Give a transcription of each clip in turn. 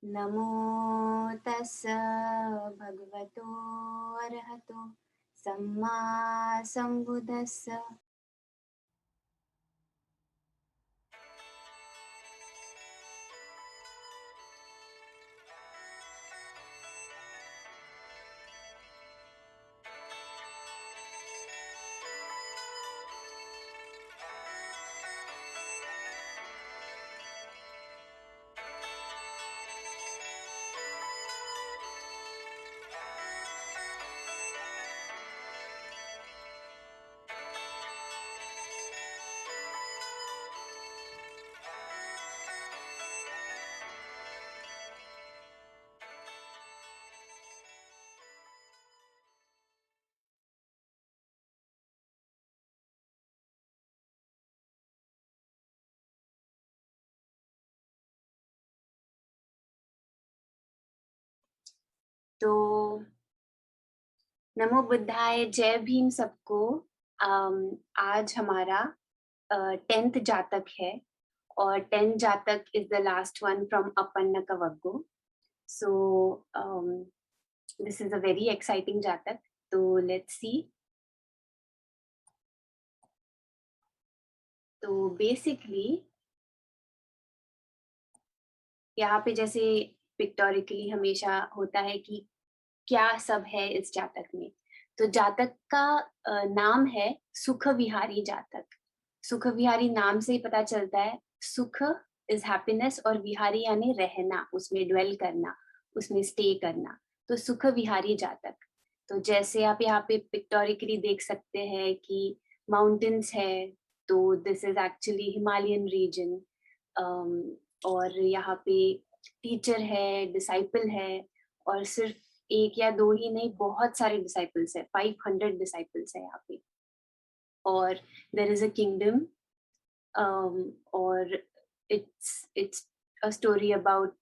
नमो तस्स भगवतो अरहतो सम्मा संबुद्धस्स। तो नमो बुद्धाय, जय भीम सबको। आज हमारा 10th जातक है और 10th Jataka is the last one from Apannaka Vaggo. So this is a very exciting Jataka. तो लेट्स सी। तो बेसिकली यहाँ पे जैसे पिक्टोरिकली हमेशा होता है कि क्या सब है इस जातक में। तो जातक का नाम है सुख विहारी जातक। सुख विहारी नाम से ही पता चलता है, सुख इज हैप्पीनेस और विहारी यानी रहना, उसमें ड्वेल करना, उसमें स्टे करना। तो सुख विहारी जातक। तो जैसे आप यहाँ पे पिक्टोरिकली देख सकते हैं कि माउंटेन्स है, तो this is actually Himalayan region. और यहाँ पे टीचर है, डिसाइपल है, और सिर्फ एक या दो ही नहीं, बहुत सारे डिसाइपल्स है, 500 डिसाइपल्स है यहाँ पे। और देर इज अ किंगडम, और it's a story about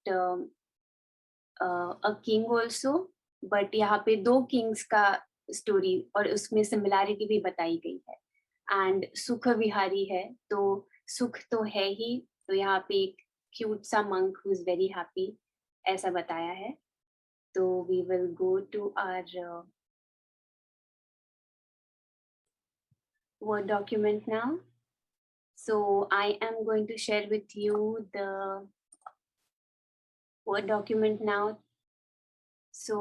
a king also, but यहाँ पे दो किंग्स का स्टोरी और उसमें सिमिलैरिटी भी बताई गई है। एंड सुख विहारी है, तो सुख तो है ही, तो यहाँ पे एक क्यूट सा monk who is very happy, ऐसा बताया है। तो we will go to our Word document now. So I am going to share with you the Word document now. So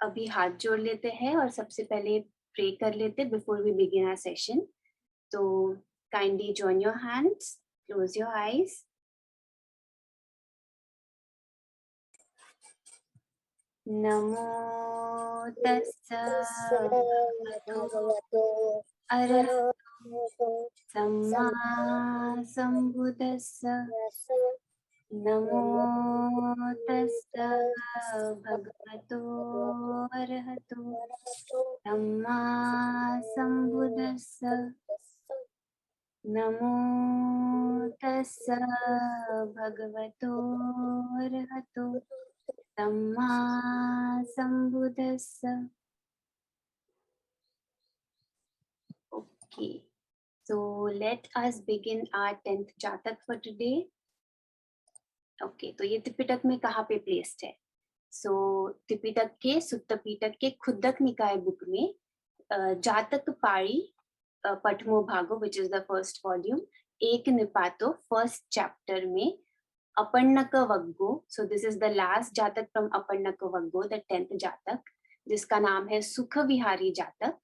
अभी हाथ जोड़ लेते हैं और सबसे पहले प्रे कर लेते before we begin our session. तो kindly join your hands, close your eyes. नमो तस्स भगवतो अरहतो सम्मा संबुद्धस्स। नमो तस्स भगवतो अरहतो सम्मा संबुद्धस्स। नमो तस्स भगवतो अरहतो सम्मा संबुद्धस्स। Okay, so let us begin our 10th जातक for today. Okay, तो ये त्रिपिटक में कहाँ पे प्लेस्ड है? सो त्रिपिटक के सुत्त पिटक के खुद्दक निकाय बुक में जातक Pali Pathamo Bhago which is the first volume, एक निपातो फर्स्ट चैप्टर में Apannaka Vaggo. So this is the last Jataka from Apannaka Vaggo, the 10th Jataka, जिसका नाम है सुख विहारी जातक।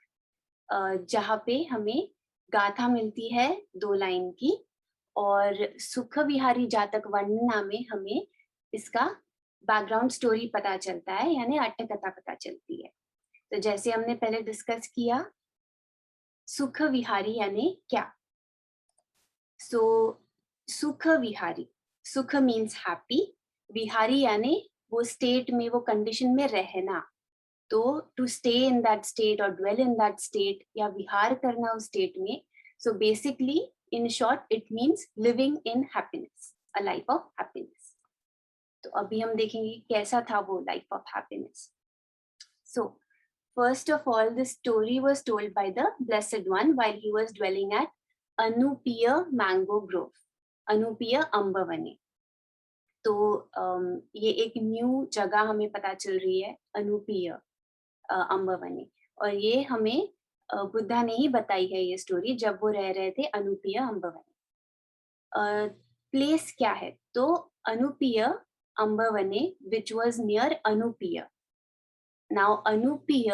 जहाँ पे हमें गाथा मिलती है 2 लाइन की, और सुख विहारी जातक वर्णना में हमें इसका बैकग्राउंड स्टोरी पता चलता है, यानी अट्टकथा पता चलती है। तो जैसे हमने पहले डिस्कस किया, सुख विहारी यानी क्या? सो सुख विहारी, सुख मीन्स हैप्पी, विहारी यानी वो स्टेट में, वो कंडीशन में रहना। तो to stay in that state और ड्वेल इन दैट स्टेट, या विहार करना उस स्टेट में। So basically in short it means living in happiness, a life of happiness. तो अभी हम देखेंगे कैसा था वो life of happiness. So first of all, the story was told by the Blessed One while he was dwelling at Anupiya Mango Grove, Anupiya Ambavane. तो ये एक न्यू जगह हमें पता चल रही है, अनुपीय अम्बवने, और ये हमें बुद्धा ने ही बताई है ये स्टोरी जब वो रह रहे थे अनुपीय अम्बवने। प्लेस क्या है? तो अनुपीय अम्बवने which was near Anupiya. Now Anupiya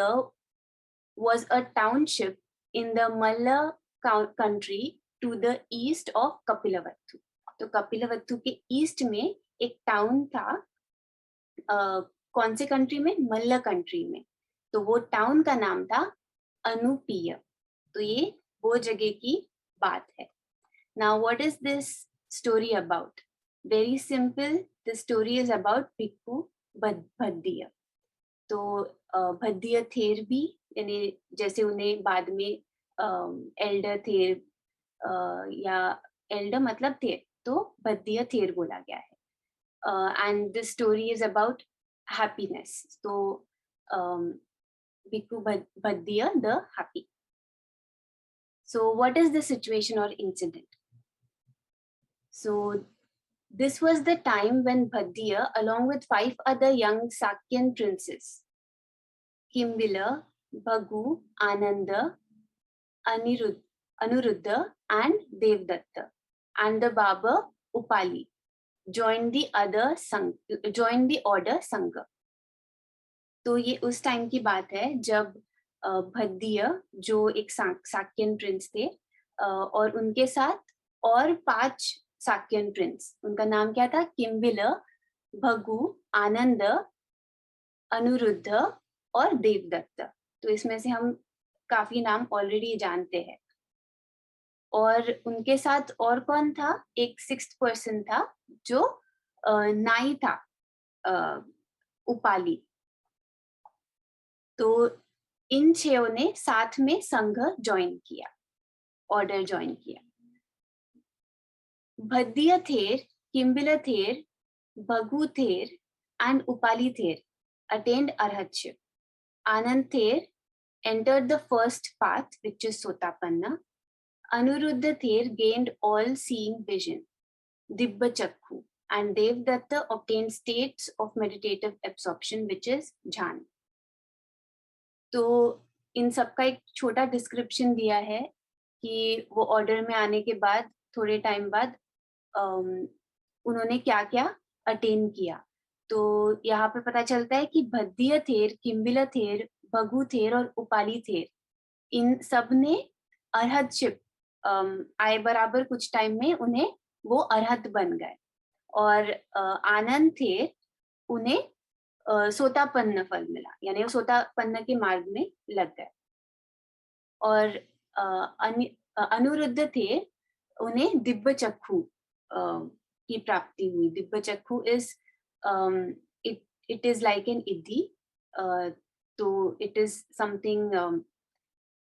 was a township in the Malla country to the east of Kapilavatthu. तो कपिलवत्थु के ईस्ट में एक टाउन था, कौन से कंट्री में? मल्ल कंट्री में। तो वो टाउन का नाम था अनुपीय। तो ये वो जगह की बात है। Now what is this story about? Very simple. The story is about भिक्खु भद्दिय। तो भद्दिय थेर भी, यानी जैसे उन्हें बाद में एल्डर थेर या एल्डर मतलब थेर, तो भद्दिय थेर बोला गया है। And this story is about happiness. तो Bhikkhu Bhaddiya the happy. So what is the situation और incident? So this was the time when Bhaddiya, along with 5 other young Sakyan princes, Kimbila, Bhagu, Ananda, Anuruddha, and Devdatta, and the Baba Upali, joined the order Sangha. तो ये उस time की बात है जब भद्दिय, जो एक साक्यन प्रिंस थे, और उनके साथ और 5 साक्यन प्रिंस, उनका नाम क्या था? किम्बिल, भगु, आनंद, अनुरुद्ध और देवदत्त। तो इसमें से हम काफी नाम ऑलरेडी जानते हैं। और उनके साथ और कौन था? एक 6th पर्सन था जो नाई था, उपाली। तो इन 6 ने साथ में संघ ज्वाइन किया, ऑर्डर ज्वाइन किया। भद्दिय थेर, किम्बिल थेर, भगु थेर and Upali Ther attained arhatship. Anand Ther entered the first path, which is Sotapanna. Anuruddha Ther gained all-seeing vision, Dibba Chakku, and Devdatta obtained states of meditative absorption, which is Jhan. तो इन सबका एक छोटा description दिया है कि वो order में आने के बाद थोड़े टाइम बाद उन्होंने क्या क्या अटेन किया। तो यहाँ पे पता चलता है कि भद्दिय थेर, किम्बिल थेर, भगु थेर और उपाली थेर, इन सब ने अरहतशिप आए बराबर कुछ टाइम में उन्हें वो अरहत बन गए। और आनंद थेर, उन्हें सोतापन्न फल मिला, यानी वो सोतापन्न के मार्ग में लग गए। और अनुरुद्ध थे, उन्हें दिव्य चक्षु की प्राप्ति हुई। दिव्य चक्षु is it is like an इद्धि, तो it is something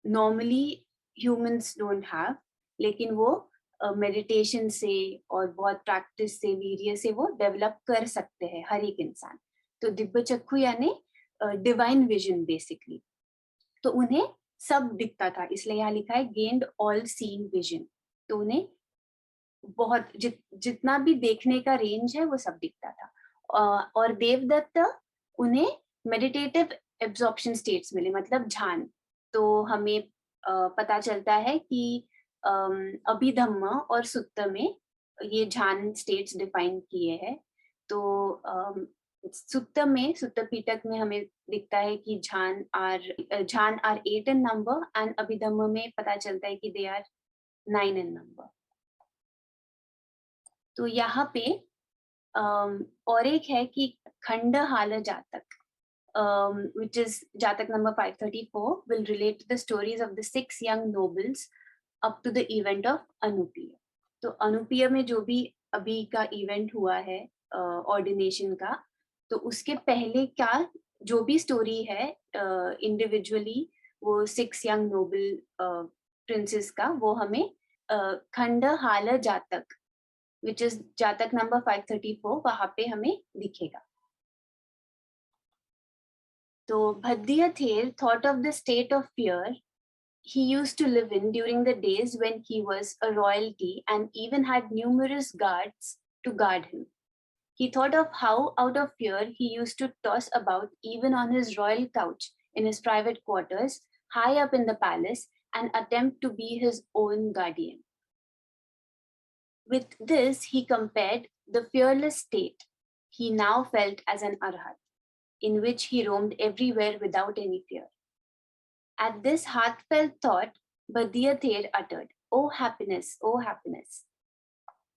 normally humans don't have, लेकिन वो मेडिटेशन से और बहुत प्रैक्टिस से, वीर्य से वो डेवलप कर सकते हैं हर एक इंसान। तो दिव्य चक्षु यानी डिवाइन विजन बेसिकली। तो उन्हें सब दिखता था, इसलिए यहाँ लिखा है गेन्ड ऑल सीइंग विजन। तो उन्हें बहुत जितना भी देखने का रेंज है वो सब दिखता था। और देवदत्त, उन्हें मेडिटेटिव एब्जॉर्प्शन स्टेट्स मिले, मतलब ध्यान। तो हमें पता चलता है कि अभिधम्म और सुत्त में ये ध्यान स्टेट्स डिफाइन किए हैं। तो सुत्त में, सुत्त पीटक में हमें दिखता है कि ध्यान are 8 in number, and Abhidhamma में पता चलता है कि दे आर 9 इन नंबर। तो यहाँ पे और एक है कि खंड हाल जातक, which is जातक number 534, will relate the stories of the 6 young nobles up to the event of अनुपीय। तो अनुपीय में जो भी अभी का इवेंट हुआ है ऑर्डिनेशन का, तो उसके पहले का जो भी स्टोरी है इंडिविजुअली वो 6 यंग नोबल प्रिंसेस का, वो हमें खंड हाल जातक, which is जातक नंबर 534, वहां पे हमें दिखेगा। तो भद्दिय थेर thought of the state of fear he used to live in during the days when he was a royalty and even had numerous guards to guard him. He thought of how, out of fear, he used to toss about even on his royal couch in his private quarters, high up in the palace, and attempt to be his own guardian. With this, he compared the fearless state he now felt as an arhat, in which he roamed everywhere without any fear. At this heartfelt thought, Bhaddiya Ther uttered, "Oh happiness, oh happiness."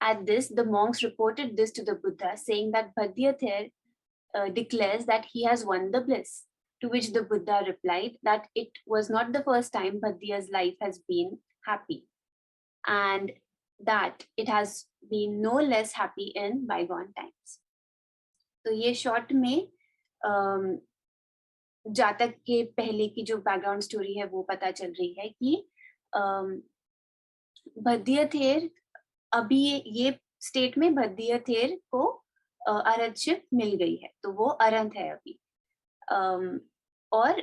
At this, the monks reported this to the Buddha, saying that Bhaddiya Ther declares that he has won the bliss. To which the Buddha replied that it was not the first time Bhaddiya's life has been happy, and that it has been no less happy in bygone times. तो ये short में जातक के पहले की जो background story है वो पता चल रही है कि भद्दिय थेर अभी ये स्टेट में भद्दिय थेर को अरहतशिप मिल गई है, तो वो अरहंत है अभी। और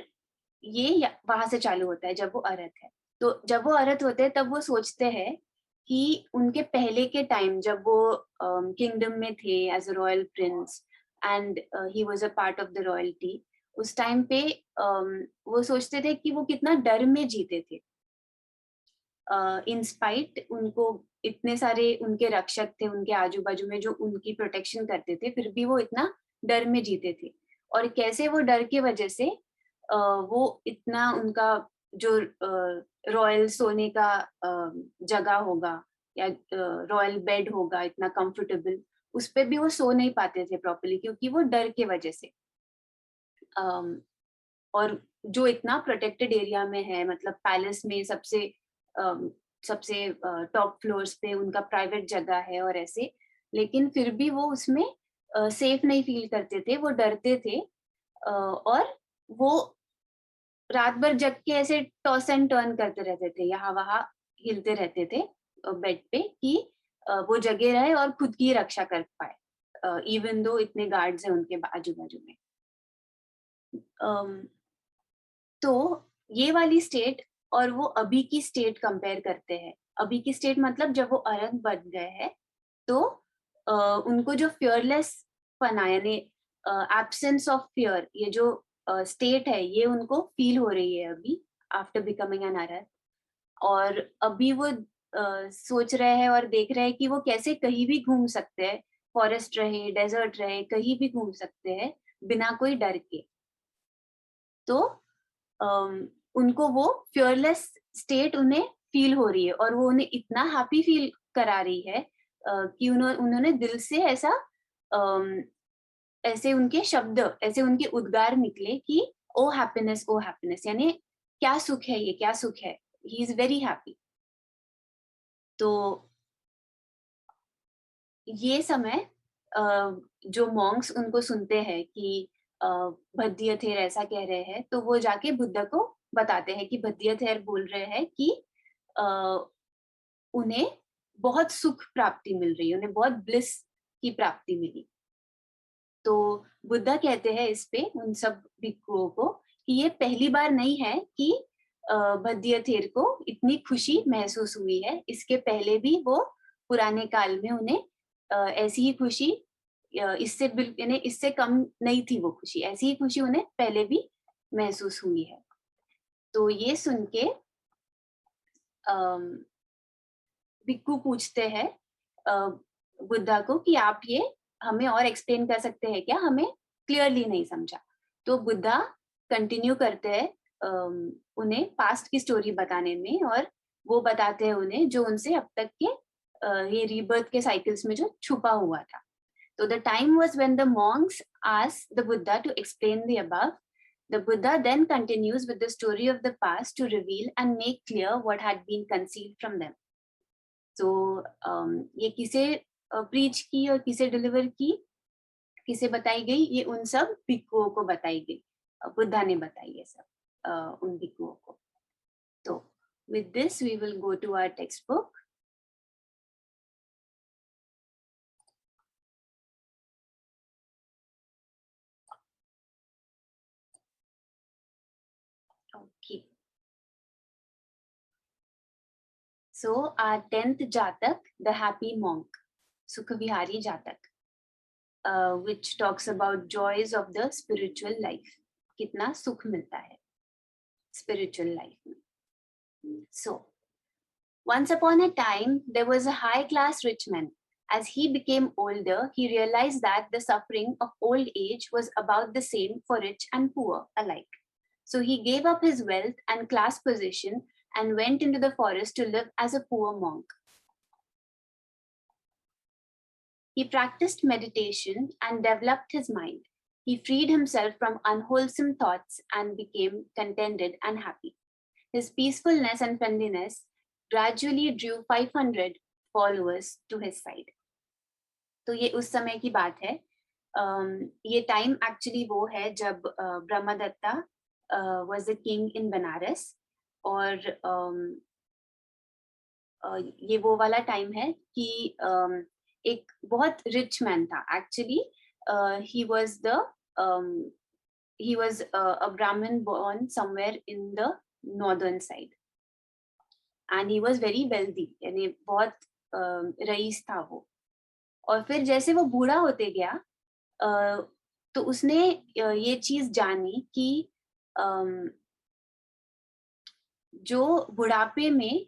ये वहां से चालू होता है जब वो अरहत है। तो जब वो अरहत होते हैं तब वो सोचते हैं कि उनके पहले के टाइम जब वो किंगडम में थे as a royal prince and he was a part of the royalty, उस टाइम पे वो सोचते थे कि वो कितना डर में जीते थे। इन स्पाइट उनको इतने सारे उनके रक्षक थे उनके आजू बाजू में जो उनकी प्रोटेक्शन करते थे, फिर भी वो इतना डर में जीते थे। और कैसे वो डर की वजह से वो इतना उनका जो रॉयल सोने का जगह होगा या रॉयल बेड होगा इतना कंफर्टेबल, उस पे भी वो सो नहीं पाते थे प्रॉपर्ली क्योंकि वो डर के वजह से। और जो इतना प्रोटेक्टेड एरिया में है, मतलब पैलेस में सबसे सबसे टॉप फ्लोर्स पे उनका प्राइवेट जगह है और ऐसे, लेकिन फिर भी वो उसमें सेफ नहीं फील करते थे, वो डरते थे। और वो रात भर जग के ऐसे टॉस एंड टर्न करते रहते थे, यहाँ वहां हिलते रहते थे बेड पे कि वो जगे रहे और खुद की रक्षा कर पाए, इवन दो इतने गार्ड्स हैं उनके आजू बाजू में। तो ये वाली स्टेट और वो अभी की स्टेट कंपेयर करते हैं। अभी की स्टेट मतलब जब वो अरहत बन गए हैं तो उनको जो फियरलेस पना यानी एब्सेंस ऑफ फियर, ये जो स्टेट है ये उनको फील हो रही है अभी आफ्टर बिकमिंग एन अरहत। और अभी वो सोच रहे हैं और देख रहे हैं कि वो कैसे कहीं भी घूम सकते हैं, फॉरेस्ट रहे डेजर्ट रहे कहीं भी घूम सकते हैं बिना कोई डर के। तो उनको वो फियरलेस स्टेट उन्हें फील हो रही है और वो उन्हें इतना हैप्पी फील करा रही है कि उन्होंने दिल से ऐसा ऐसे उनके शब्द ऐसे उनके उद्गार निकले कि ओ हैप्पीनेस, यानी क्या सुख है ये, क्या सुख है, ही इज वेरी हैप्पी। तो ये समय जो मॉन्क्स उनको सुनते हैं कि भद्दिय थेर ऐसा कह रहे हैं, तो वो जाके बुद्ध को बताते हैं कि भद्दिय थेर बोल रहे हैं कि उन्हें बहुत सुख प्राप्ति मिल रही है, उन्हें बहुत ब्लिस की प्राप्ति मिली। तो बुद्धा कहते हैं इस पे उन सब भिक्षुओं को कि ये पहली बार नहीं है कि भद्दिय थेर को इतनी खुशी महसूस हुई है, इसके पहले भी वो पुराने काल में उन्हें ऐसी ही खुशी इससे यानी इससे कम नहीं थी वो खुशी, ऐसी ही खुशी उन्हें पहले भी महसूस हुई है। तो ये सुन के भिक्खु पूछते हैं बुद्धा को कि आप ये हमें और एक्सप्लेन कर सकते हैं क्या, हमें क्लियरली नहीं समझा। तो बुद्धा कंटिन्यू करते हैं उन्हें पास्ट की स्टोरी बताने में, और वो बताते हैं उन्हें जो उनसे अब तक के ये रीबर्थ के साइकिल्स में जो छुपा हुआ था। So the time was when the monks asked the Buddha to explain the above. The Buddha then continues with the story of the past to reveal and make clear what had been concealed from them. So ये किसे preach की और किसे deliver की, किसे बताई गई, ये उन सब भिक्षुओं को बताई गई, बुद्धा ने बताई ये सब उन भिक्षुओं को। तो with this we will go to our textbook. Okay. So our 10th Jatak, the happy monk, Sukhavihari Jatak. which talks about joys of the spiritual life. कितना सुख मिलता है spiritual life में. So, once upon a time, there was a high-class rich man. As he became older, he realized that the suffering of old age was about the same for rich and poor alike. So he gave up his wealth and class position and went into the forest to live as a poor monk. He practiced meditation and developed his mind. He freed himself from unwholesome thoughts and became contented and happy. His peacefulness and friendliness gradually drew 500 followers to his side. तो ये उस समय की बात है. ये time actually वो है जब Brahmadatta was the king in Banaras, और ये वो वाला टाइम है कि एक बहुत रिच मैन था. Actually he was a Brahmin born somewhere in the northern side, and he was very wealthy, यानी बहुत रईस था वो. और फिर जैसे वो बूढ़ा होते गया तो उसने ये चीज जानी कि जो बुढ़ापे में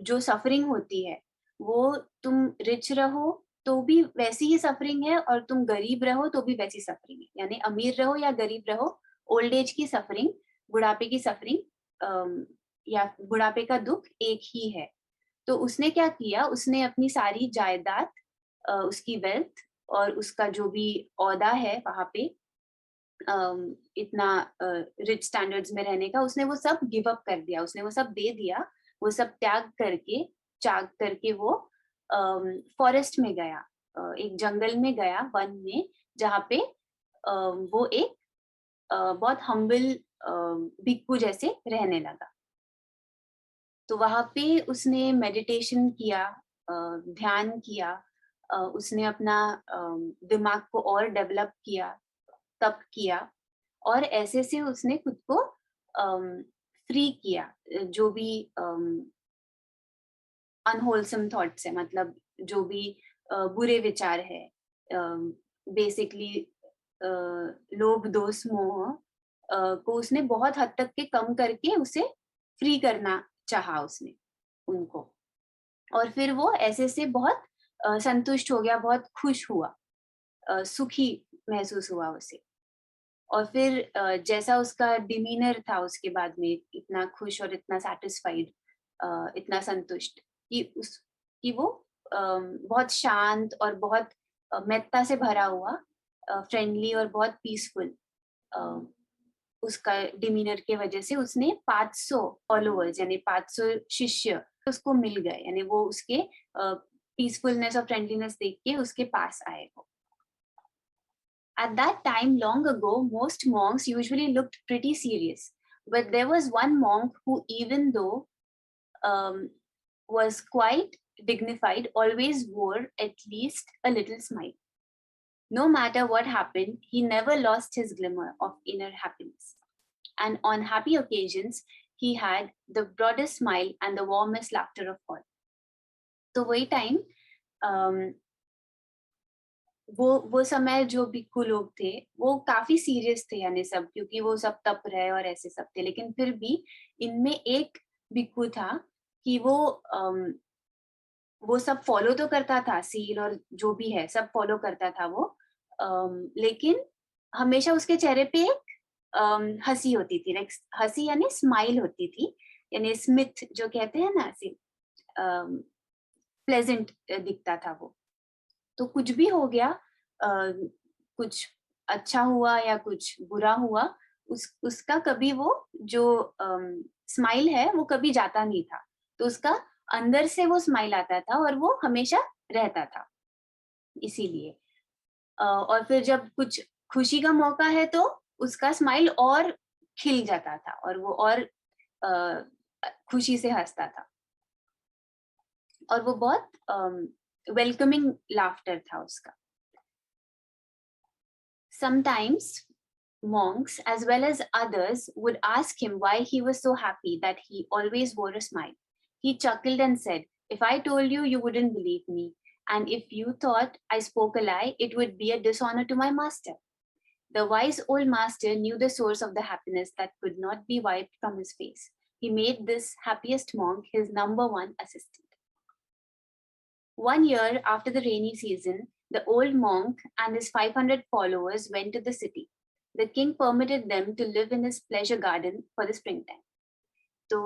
जो सफरिंग होती है वो तुम रिच रहो तो भी वैसी ही सफरिंग है, और तुम गरीब रहो तो भी वैसी सफरिंग है. यानी अमीर रहो या गरीब रहो, ओल्ड एज की सफरिंग, बुढ़ापे की सफरिंग या बुढ़ापे का दुख एक ही है. तो उसने क्या किया, उसने अपनी सारी जायदाद, उसकी वेल्थ और उसका जो भी औहदा है वहां पे इतना रिच स्टैंडर्ड्स में रहने का, उसने वो सब गिव अप कर दिया, उसने वो सब दे दिया. वो सब त्याग करके वो फॉरेस्ट में गया, एक जंगल में गया, वन में, जहाँ पे वो एक बहुत हम्बल भिक्खू जैसे रहने लगा. तो वहां पे उसने मेडिटेशन किया, ध्यान किया, उसने अपना दिमाग को और डेवलप किया, तप किया, और ऐसे से उसने खुद को फ्री किया जो भी अनहोलसम थॉट्स है, मतलब जो भी बुरे विचार है, बेसिकली लोभ दोष मोह को उसने बहुत हद तक के कम करके उसे फ्री करना चाहा उसने उनको. और फिर वो ऐसे से बहुत संतुष्ट हो गया, बहुत खुश हुआ, सुखी महसूस हुआ उसे. और फिर जैसा उसका डिमीनर था उसके बाद में, इतना खुश और इतना सेटिस्फाइड, इतना संतुष्ट कि वो बहुत शांत और बहुत मेत्ता से भरा हुआ, फ्रेंडली और बहुत पीसफुल उसका डिमीनर के वजह से उसने 500 फॉलोअर्स यानी 500 शिष्य उसको मिल गए. यानी वो उसके पीसफुलनेस और फ्रेंडलीनेस देख के उसके पास आए वो. At that time, long ago, most monks usually looked pretty serious. But there was one monk who, even though was quite dignified, always wore at least a little smile. No matter what happened, he never lost his glimmer of inner happiness. And on happy occasions, he had the broadest smile and the warmest laughter of all. तो वही time वो समय जो भिक्खू लोग थे वो काफी सीरियस थे, यानी सब, क्योंकि वो सब तप रहे और ऐसे सब थे. लेकिन फिर भी इनमें एक भिक्खू था कि वो सब फॉलो तो करता था, सील और जो भी है सब फॉलो करता था वो, लेकिन हमेशा उसके चेहरे पे एक हंसी होती थी, लाइक हंसी यानी स्माइल होती थी, यानी स्मिथ जो कहते हैं ना, ऐसे प्लेजेंट दिखता था वो. तो कुछ भी हो गया, कुछ अच्छा हुआ या कुछ बुरा हुआ, उसका कभी वो जो स्माइल है वो कभी जाता नहीं था. तो उसका अंदर से वो स्माइल आता था और वो हमेशा रहता था. इसीलिए और फिर जब कुछ खुशी का मौका है तो उसका स्माइल और खिल जाता था और वो और खुशी से हंसता था, और वो बहुत welcoming laughter था उसका. Sometimes monks as well as others would ask him why he was so happy that he always wore a smile. He chuckled and said, "If I told you, you wouldn't believe me. And if you thought I spoke a lie, it would be a dishonor to my master. The wise old master knew the source of the happiness that could not be wiped from his face. He made this happiest monk his #1 assistant. 1 year after the rainy season, the old monk and his 500 followers went to the city. The king permitted them to live in his pleasure garden for the springtime. तो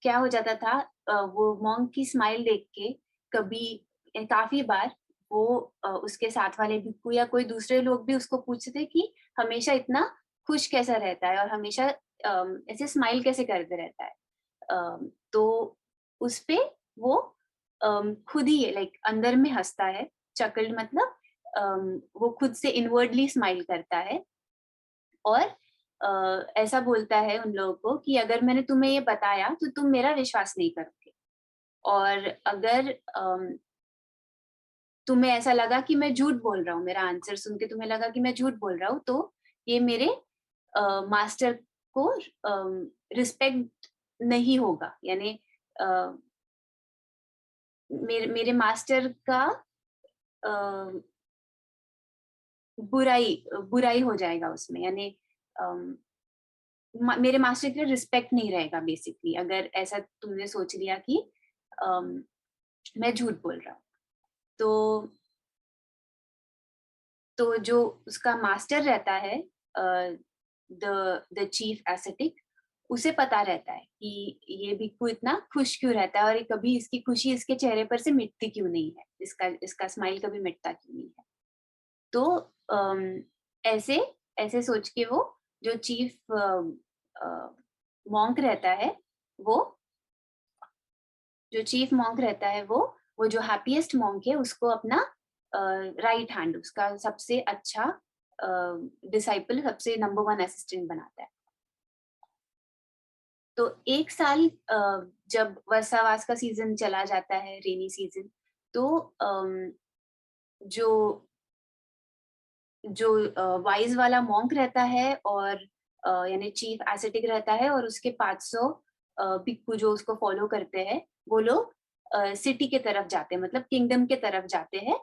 क्या हो जाता था, वो monk की smile देख के कभी काफी बार वो उसके साथ वाले भिक्खु या कोई दूसरे लोग भी उसको पूछते थे कि हमेशा इतना खुश कैसा रहता है और हमेशा ऐसे स्माइल कैसे करते रहता है। तो उस पे वो खुद ही लाइक अंदर में हंसता है, चकल्ड मतलब वो खुद से इनवर्डली स्माइल करता है और ऐसा बोलता है उन लोगों को कि अगर मैंने तुम्हें ये बताया तो तुम मेरा विश्वास नहीं करोगे, और अगर तुम्हें ऐसा लगा कि मैं झूठ बोल रहा हूँ, मेरा आंसर सुन के तुम्हें लगा कि मैं झूठ बोल रहा हूँ, तो ये मेरे मास्टर को रिस्पेक्ट नहीं होगा, यानी मेरे मास्टर का बुराई हो जाएगा उसमें, यानी मेरे मास्टर के लिए रिस्पेक्ट नहीं रहेगा बेसिकली, अगर ऐसा तुमने सोच लिया कि मैं झूठ बोल रहा हूँ। तो जो उसका मास्टर रहता है, द चीफ एसेटिक, उसे पता रहता है कि ये भिक्खु इतना खुश क्यों रहता है और कभी इसकी खुशी इसके चेहरे पर से मिटती क्यों नहीं है, इसका स्माइल कभी मिटता क्यों नहीं है। तो ऐसे ऐसे सोच के वो जो चीफ मॉन्क रहता है, वो जो हैप्पीएस्ट मॉन्क है उसको अपना राइट हैंड, उसका सबसे अच्छा डिसाइपल, सबसे #1 असिस्टेंट बनाता है। तो एक साल जब वर्षावास का सीजन चला जाता है, रेनी सीजन, तो जो वाइज वाला मॉन्क रहता है और यानी चीफ एसेटिक रहता है और उसके 500 भिक्खु जो उसको फॉलो करते हैं, वो लोग सिटी के तरफ जाते हैं, मतलब किंगडम के तरफ जाते हैं,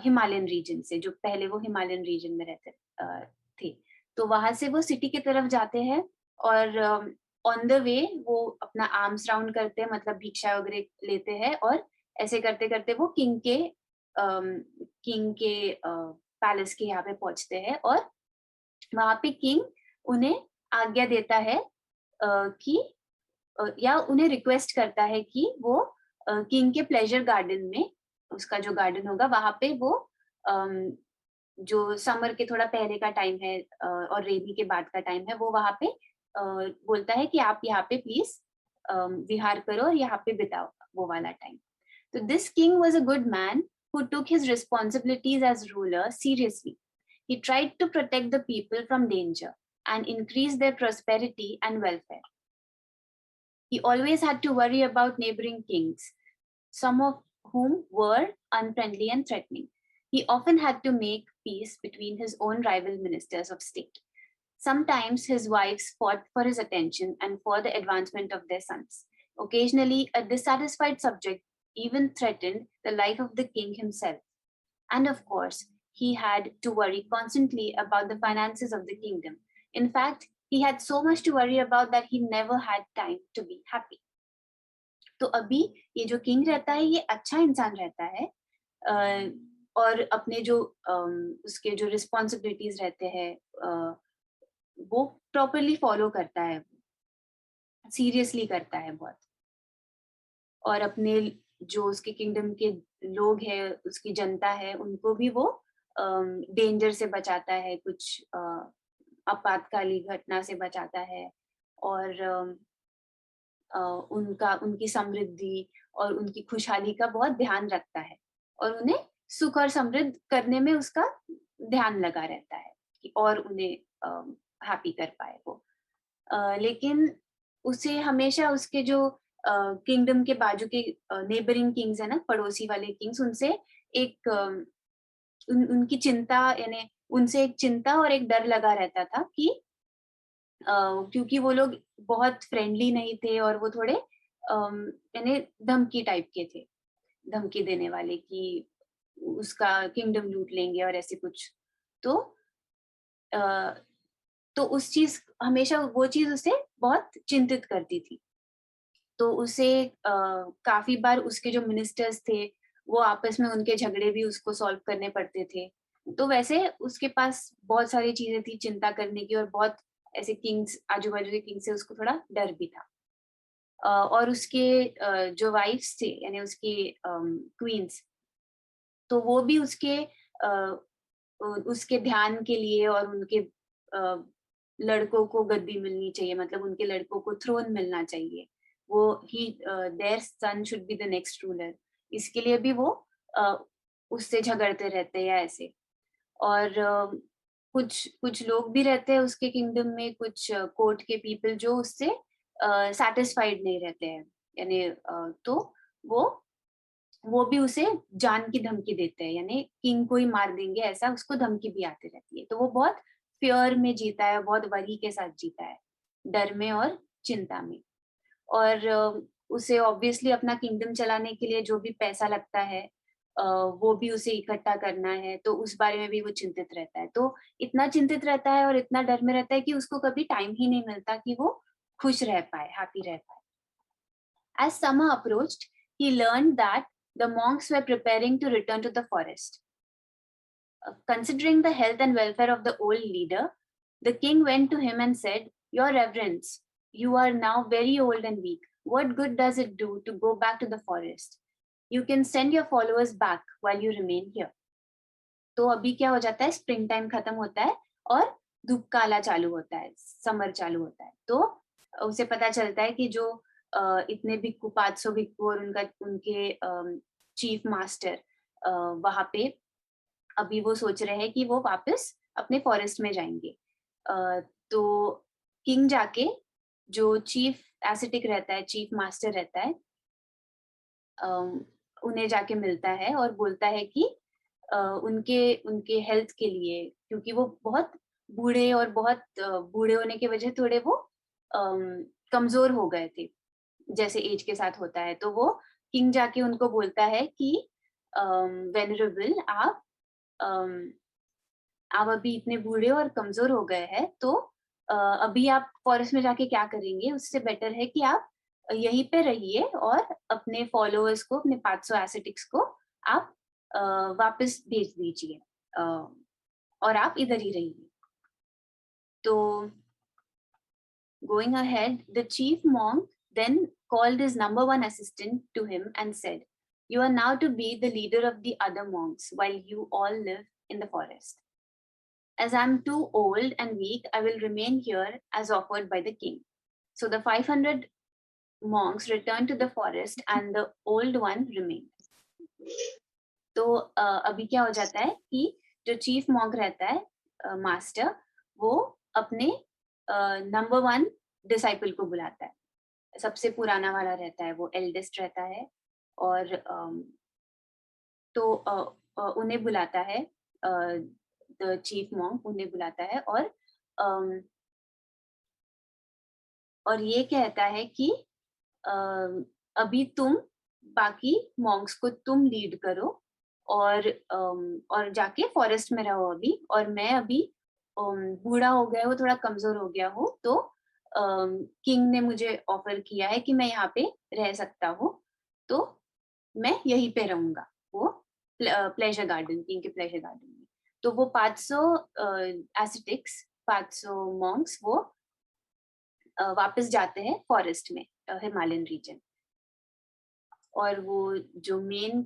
हिमालयन रीजन से, जो पहले वो हिमालयन रीजन में रहते थे। तो वहां से वो सिटी की तरफ जाते हैं और ऑन द वे वो अपना आर्म्स राउंड करते हैं, मतलब भिक्षा वगैरह लेते हैं, और ऐसे करते करते वो किंग के पैलेस के यहाँ पे पहुंचते हैं, और वहां पे किंग उन्हें आज्ञा देता है कि या उन्हें रिक्वेस्ट करता है कि वो किंग के प्लेजर गार्डन में, उसका जो गार्डन होगा वहां पे वो जो समर के थोड़ा पहले का टाइम है और रेनी के बाद का टाइम है, वो वहां पे बोलता है कि आप यहाँ पे प्लीज विहार करो और यहाँ पे बिताओ वो वाला टाइम। तो this king was a good man who took his responsibilities as ruler seriously. He tried to protect the people from danger and increase their prosperity and welfare. He always had to worry about neighboring kings, some of whom were unfriendly and threatening. He often had to make peace between his own rival ministers of state. Sometimes his wives fought for his attention and for the advancement of their sons. Occasionally, a dissatisfied subject even threatened the life of the king himself. And of course, he had to worry constantly about the finances of the kingdom. In fact, he had so much to worry about that he never had time to be happy. तो अभी ये जो king रहता है ये अच्छा इंसान रहता है, और अपने जो उसके जो रिस्पॉन्सिबिलिटीज रहते हैं वो प्रॉपरली फॉलो करता है, सीरियसली करता है बहुत, और अपने जो उसके किंगडम के लोग हैं, उसकी जनता है, उनको भी वो डेंजर से बचाता है, कुछ आपातकालीन घटना से बचाता है, और उनकी समृद्धि और उनकी खुशहाली का बहुत ध्यान रखता है, और उन्हें सुख और समृद्ध करने में उसका ध्यान लगा रहता है कि और उन्हें हैप्पी कर पाए वो। लेकिन उसे हमेशा उसके जो किंगडम के बाजू के नेबरिंग किंग्स है ना, पड़ोसी वाले किंग्स, उनसे एक उनकी चिंता, यानी उनसे एक चिंता और एक डर लगा रहता था कि क्योंकि वो लोग बहुत फ्रेंडली नहीं थे और वो थोड़े यानी धमकी टाइप के थे, धमकी देने वाले कि उसका किंगडम लूट लेंगे और ऐसे कुछ। तो तो उस चीज हमेशा वो चीज उसे बहुत चिंतित करती थी। तो उसे काफी बार उसके जो मिनिस्टर्स थे वो आपस में उनके झगड़े भी उसको सॉल्व करने पड़ते थे। तो वैसे उसके पास बहुत सारी चीजें थी चिंता करने की, और बहुत ऐसे किंग्स, आजू बाजू के किंग से उसको थोड़ा डर भी था। और उसके जो वाइफ्स थे यानी उसकी क्वींस, तो वो भी उसके ध्यान के लिए और उनके लड़कों को गद्दी मिलनी चाहिए, मतलब उनके लड़कों को थ्रोन मिलना चाहिए। वो ही their son should be the next ruler, इसके लिए भी वो अ, उससे झगड़ते रहते हैं या ऐसे। और कुछ कुछ लोग भी रहते हैं उसके किंगडम में, कुछ कोर्ट के पीपल जो उससे सेटिस्फाइड नहीं रहते हैं, यानी तो वो वो भी उसे जान की धमकी देते हैं, यानी किंग को ही मार देंगे ऐसा उसको धमकी भी आती रहती है। तो वो बहुत फियर में जीता है, बहुत वरी के साथ जीता है, डर में और चिंता में। और उसे ऑब्वियसली अपना किंगडम चलाने के लिए जो भी पैसा लगता है वो भी उसे इकट्ठा करना है, तो उस बारे में भी वो चिंतित रहता है। तो इतना चिंतित रहता है और इतना डर में रहता है कि उसको कभी टाइम ही नहीं मिलता कि वो खुश रह पाए, हैप्पी रह पाए। As summer approached, he learned that the monks were preparing to return to the forest. Considering the health and welfare of the old leader, the king went to him and said, "Your Reverence, you are now very old and weak. What good does it do to go back to the forest? You can send your followers back while you remain here." तो अभी क्या हो जाता है, spring time खत्म होता है और धूप काला चालू होता है, समर चालू होता है। तो उसे पता चलता है कि जो इतने भिक्खू, 500 भिक्खू और उनके चीफ मास्टर वहां पे अभी वो सोच रहे हैं कि वो वापस अपने फॉरेस्ट में जाएंगे। तो किंग जाके जो चीफ एसिटिक रहता है, चीफ मास्टर रहता है, उन्हें जाके मिलता है और बोलता है कि उनके उनके हेल्थ के लिए, क्योंकि वो बहुत बूढ़े और बहुत बूढ़े होने की वजह थोड़े वो कमजोर हो गए थे, जैसे एज के साथ होता है। तो वो किंग जाके उनको बोलता है कि वेनरेबल, आप अभी इतने बूढ़े और कमजोर हो गए हैं, तो अभी आप फॉरेस्ट में जाके क्या करेंगे, उससे बेटर है कि आप यहीं पे रहिए और अपने फॉलोअर्स को, अपने 500 एसेटिक्स को आप वापस भेज दीजिए, और आप इधर ही रहिए। तो going ahead, the chief monk then called his number one assistant to him and said, "You are now to be the leader of the other monks while you all live in the forest. As I'm too old and weak, I will remain here as offered by the king." So the 500 monks returned to the forest and the old one remained. तो अभी क्या हो जाता है कि जो chief monk रहता है, मास्टर, वो अपने नंबर वन डिसाइपल को बुलाता है, सबसे पुराना वाला रहता है, वो एल्डेस्ट रहता है। और तो उन्हें बुलाता है, द चीफ मॉन्क उन्हें बुलाता है और ये कहता है कि अभी तुम बाकी मॉन्क्स को तुम लीड करो और जाके फॉरेस्ट में रहो अभी, और मैं अभी बूढ़ा हो गया हूँ, थोड़ा कमजोर हो गया हूँ, तो किंग ने मुझे ऑफर किया है कि मैं यहाँ पे रह सकता हूँ, तो मैं यहीं पे रहूंगा, वो प्लेजर गार्डन, किंग के प्लेजर गार्डन में। तो वो 500 एसिटिक्स, 500 मॉन्क्स वो वापस जाते हैं फॉरेस्ट में, हिमालयन रीजन। और वो जो मेन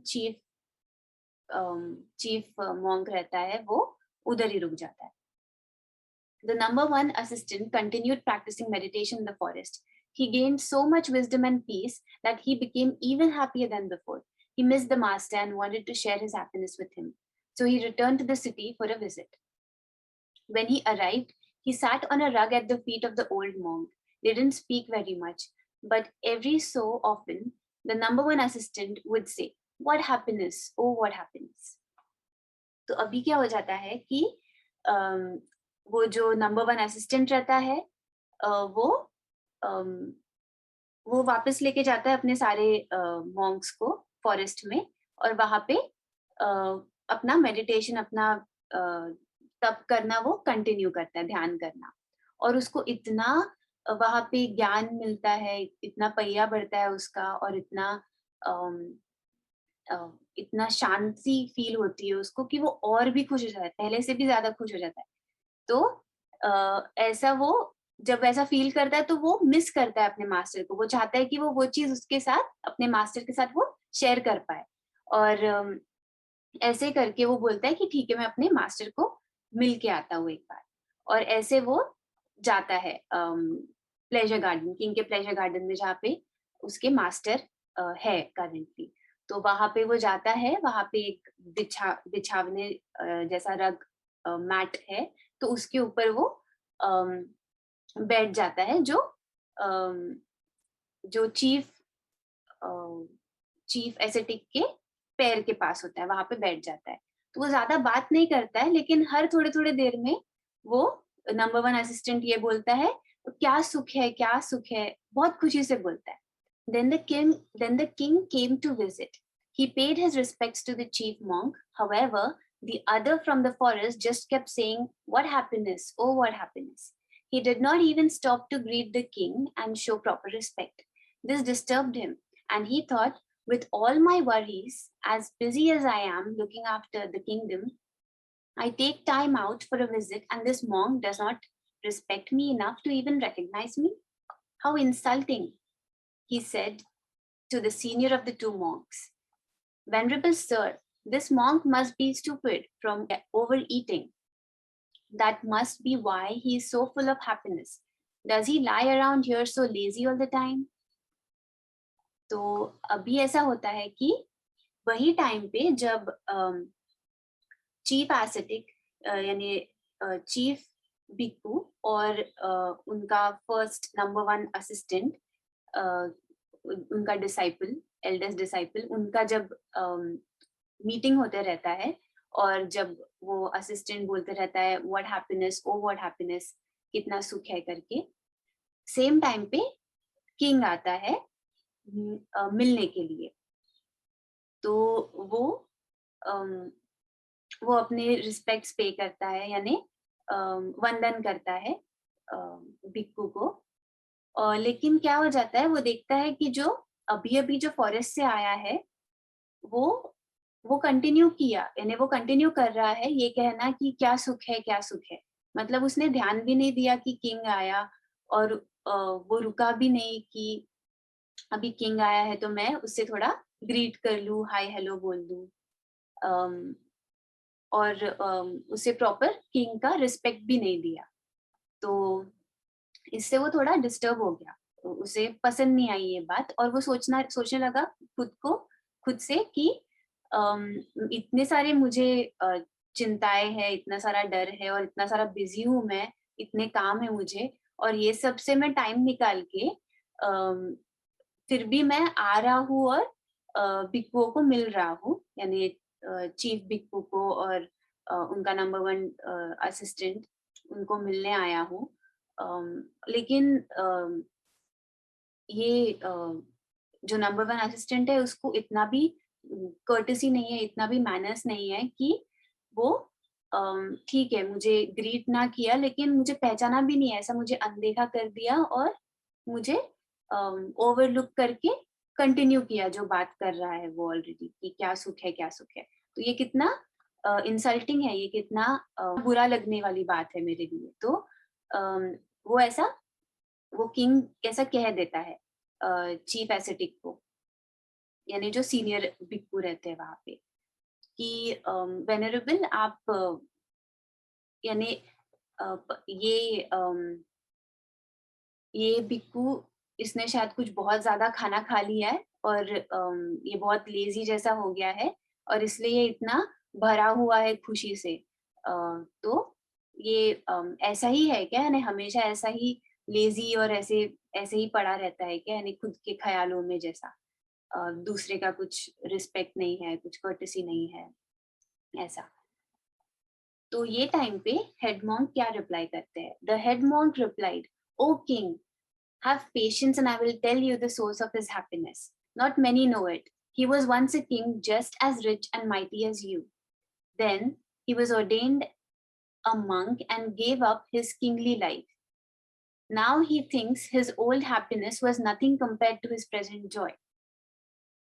चीफ मॉन्क रहता है वो उधर ही रुक जाता है। The number one assistant continued practicing meditation in the forest. He gained so much wisdom and peace that he became even happier than before. He missed the master and wanted to share his happiness with him. So he returned to the city for a visit. When he arrived, he sat on a rug at the feet of the old monk. They didn't speak very much, but every so often, the number one assistant would say, "What happiness! Oh, what happiness!" तो अभी क्या हो जाता है कि वो जो number one assistant रहता है, वो वो वापस लेके जाता है अपने सारे मॉन्क्स को फॉरेस्ट में, और वहां पे अपना मेडिटेशन, अपना तप करना वो कंटिन्यू करता है, ध्यान करना, और उसको इतना वहां पे ज्ञान मिलता है, इतना पहिया बढ़ता है उसका, और इतना शांति फील होती है उसको कि वो और भी खुश हो जाता है, पहले से भी ज्यादा खुश हो जाता है। तो ऐसा वो जब ऐसा फील करता है तो वो मिस करता है अपने मास्टर को, वो चाहता है कि वो चीज उसके साथ, अपने मास्टर के साथ वो शेयर कर पाए, और ऐसे करके वो बोलता है कि ठीक है, मैं अपने मास्टर को मिल के आता हूँ एक बार, और ऐसे वो जाता है प्लेजर गार्डन, किंग के प्लेजर गार्डन में, जहाँ पे उसके मास्टर है करेंटली। तो वहां पे वो जाता है, वहां पे एक बिछावने जैसा रग मैट है, तो उसके ऊपर वो अम, बैठ जाता है, जो चीफ एसेटिक के पैर के पास होता है, वहां पे बैठ जाता है। तो वो ज्यादा बात नहीं करता है, लेकिन हर थोड़े थोड़े देर में वो नंबर वन असिस्टेंट ये बोलता है, क्या सुख है, क्या सुख है, बहुत खुशी से बोलता है। Then the king came to visit. He paid his respects to the chief monk. However, the other from the forest just kept saying, "What happiness! Oh, what happiness!" He did not even stop to greet the king and show proper respect. This disturbed him, and he thought, with all my worries, as busy as I am looking after the kingdom, I take time out for a visit, and this monk does not respect me enough to even recognize me? How insulting, he said to the senior of the two monks. Venerable sir, this monk must be stupid from overeating. That must be why he is so full of happiness. Does he lie around here so lazy all the time? तो अभी ऐसा होता है कि वही time पे जब chief acidic यानी चीफ बिक्कू और उनका फर्स्ट नंबर वन असिस्टेंट, उनका डिसाइपल, एल्डेस्ट डिसाइपल, उनका जब मीटिंग होते रहता है, और जब वो असिस्टेंट बोलते रहता है what happiness, oh what happiness, कितना सुख है करके, सेम टाइम पे किंग आता है मिलने के लिए। तो वो वो अपने रिस्पेक्ट्स पे करता है, यानी वंदन करता है बिक्कू को। लेकिन क्या हो जाता है, वो देखता है कि जो अभी अभी जो फॉरेस्ट से आया है, वो कंटिन्यू किया, यानी वो कंटिन्यू कर रहा है ये कहना कि क्या सुख है, क्या सुख है। मतलब उसने ध्यान भी नहीं दिया कि किंग आया, और वो रुका भी नहीं कि अभी किंग आया है तो मैं उससे थोड़ा ग्रीट कर लूं, हाय हेलो बोल दूं, और उसे प्रॉपर किंग का रिस्पेक्ट भी नहीं दिया। तो इससे वो थोड़ा डिस्टर्ब हो गया, तो उसे पसंद नहीं आई ये बात, और वो सोचने लगा खुद से कि इतने सारे मुझे चिंताएं हैं, इतना सारा डर है, और इतना सारा बिजी हूँ मैं, इतने काम है मुझे, और ये सब से मैं टाइम निकाल के फिर भी मैं आ रहा हूँ और बिक्कू को मिल रहा हूँ, यानी चीफ बिक्कू को और उनका नंबर वन असिस्टेंट, उनको मिलने आया हूँ। लेकिन ये जो नंबर वन असिस्टेंट है उसको इतना भी कर्टसी नहीं है, इतना भी मैनर्स नहीं है कि वो ठीक है, मुझे ग्रीट ना किया, लेकिन मुझे पहचाना भी नहीं है, ऐसा मुझे अनदेखा कर दिया और मुझे ओवरलुक करके कंटिन्यू किया जो बात कर रहा है वो ऑलरेडी, कि क्या सुख है, क्या सुख है। तो ये कितना इंसल्टिंग है, ये कितना बुरा लगने वाली बात है मेरे लिए। तो वो किंग ऐसा कह देता है चीफ एसेटिक को, यानी जो सीनियर बिक्कू रहते हैं वहां पे, कि वेनरेबल आप यानी ये बिक्कू, इसने शायद कुछ बहुत ज्यादा खाना खा लिया है, और ये बहुत लेजी जैसा हो गया है, और इसलिए ये इतना भरा हुआ है खुशी से। तो ये ऐसा ही है क्या, यानी हमेशा ऐसा ही लेजी और ऐसे ऐसे ही पड़ा रहता है क्या, यानी खुद के ख्यालों में जैसा, दूसरे का कुछ रिस्पेक्ट नहीं है, कुछ कर्टसी नहीं है, ऐसा। तो ये टाइम पे हेड मॉन्क क्या रिप्लाई करते हैं? The head monk replied, O king, have patience and I will tell you the source of his happiness. Not many know it. he was once a king just as rich and mighty as you. Then he was ordained a monk and gave up his kingly life. Now he thinks his old happiness was nothing compared to his present joy.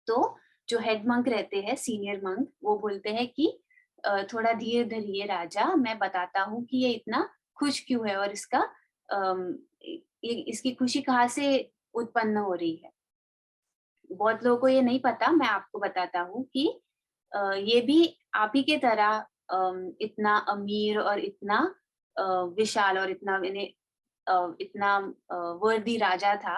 तो जो head monk रहते हैं, senior monk, वो बोलते हैं कि थोड़ा धीरे धीरे राजा, मैं बताता हूँ कि ये इतना खुश क्यों है और इसका इसकी खुशी कहाँ से उत्पन्न हो रही है. बहुत लोगों को ये नहीं पता, मैं आपको बताता हूँ कि ये भी आप ही के तरह इतना अमीर और इतना विशाल और इतना वर्दी राजा था,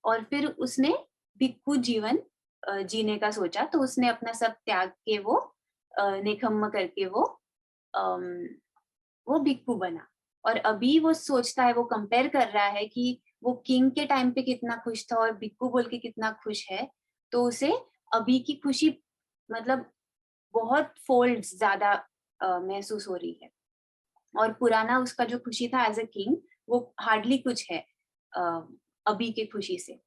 और फिर उसने भिक्षु जीवन जीने का सोचा, तो उसने अपना सब त्याग के वो निकम्मा करके वो भिक्षु बना. और अभी वो सोचता है, वो कंपेयर कर रहा है कि वो किंग के टाइम पे कितना खुश था और भिक्षु बोल के कितना खुश है, तो उसे अभी की खुशी मतलब बहुत फोल्ड्स ज्यादा महसूस हो रही है. और पुराना उसका जो खुशी था एज अ किंग, वो हार्डली कुछ है अभी के खुशी से.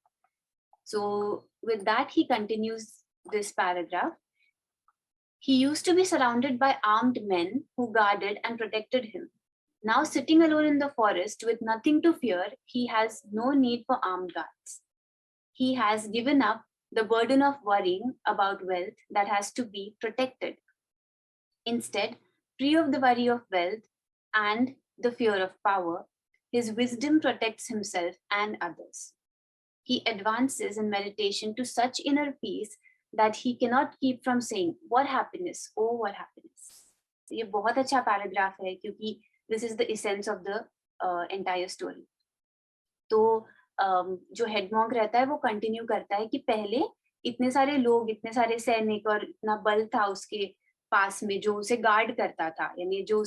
So with that he continues this paragraph. He used to be surrounded by armed men who guarded and protected him. Now sitting alone in the forest with nothing to fear, he has no need for armed guards. He has given up the burden of worrying about wealth that has to be protected. Instead, free of the worry of wealth and the fear of power, his wisdom protects himself and others. He advances in meditation to such inner peace that he cannot keep from saying, "What happiness! Oh, what happiness!" ये बहुत अच्छा paragraph है क्योंकि this is the essence of the entire story. तो जो head monk रहता है वो कंटिन्यू करता है कि पहले इतने सारे लोग, इतने सारे सैनिक और इतना बल था उसके पास में जो उसे गार्ड करता था, यानी जो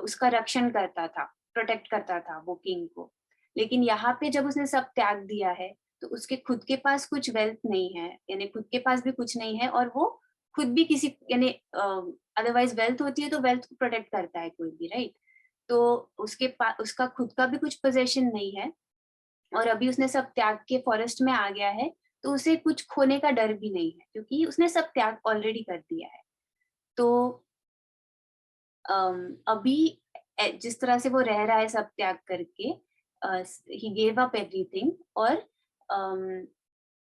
उसका रक्षण करता था, प्रोटेक्ट करता था वो किंग को. लेकिन यहाँ पे जब उसने सब त्याग दिया है तो उसके खुद के पास कुछ वेल्थ नहीं है, यानी खुद के पास भी कुछ नहीं है, और वो खुद भी किसी, यानी अदरवाइज वेल्थ होती है तो वेल्थ को प्रोटेक्ट करता है कोई भी, राइट. तो उसके पास उसका खुद का भी कुछ पोजेशन नहीं है, और अभी उसने सब त्याग के फॉरेस्ट में आ गया है, तो उसे कुछ खोने का डर भी नहीं है क्योंकि उसने सब त्याग ऑलरेडी कर दिया है. तो अभी जिस तरह से वो रह रहा है सब त्याग करके, he gave up everything, और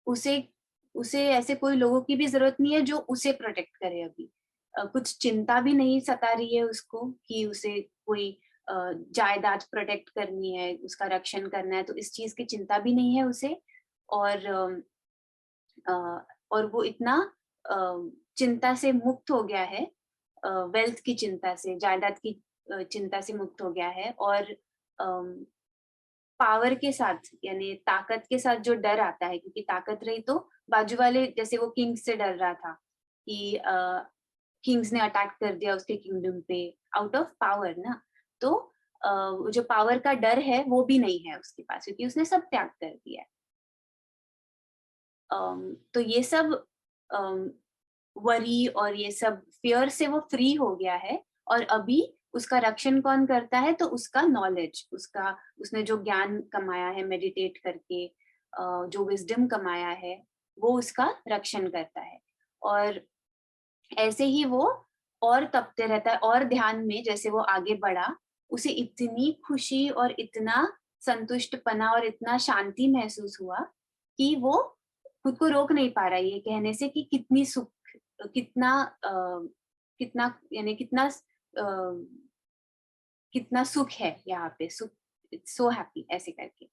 उसे ऐसे कोई लोगों की भी जरूरत नहीं है जो उसे प्रोटेक्ट करे. अभी कुछ चिंता भी नहीं सता रही है उसको कि उसे कोई जायदाद प्रोटेक्ट करनी है, उसका रक्षण करना है, तो इस चीज की चिंता भी नहीं है उसे. और वो इतना चिंता से मुक्त हो गया है, वेल्थ की चिंता से, जायदाद की चिंता से मुक्त हो गया है. और पावर के साथ, यानी ताकत के साथ जो डर आता है, क्योंकि ताकत रही तो बाजू वाले, जैसे वो किंग्स से डर रहा था कि किंग्स ने अटैक कर दिया उसके किंगडम पे आउट ऑफ पावर ना, तो जो पावर का डर है वो भी नहीं है उसके पास क्योंकि उसने सब त्याग कर दिया है. तो ये सब वरी और ये सब फियर से वो फ्री हो गया है, और अभी उसका रक्षण कौन करता है, तो उसका नॉलेज, उसने जो ज्ञान कमाया है मेडिटेट करके, जो विजडम कमाया है, वो उसका रक्षण करता है. और ऐसे ही वो और तपते रहता है, और ध्यान में जैसे वो आगे बढ़ा, उसे इतनी खुशी और इतना संतुष्टपना और इतना शांति महसूस हुआ कि वो खुद को रोक नहीं पा रहा ये कहने से कि कितनी सुख, कितना यानी कितना सुख है यहाँ पे, सुख, इट्स सो हैप्पी, ऐसे करके.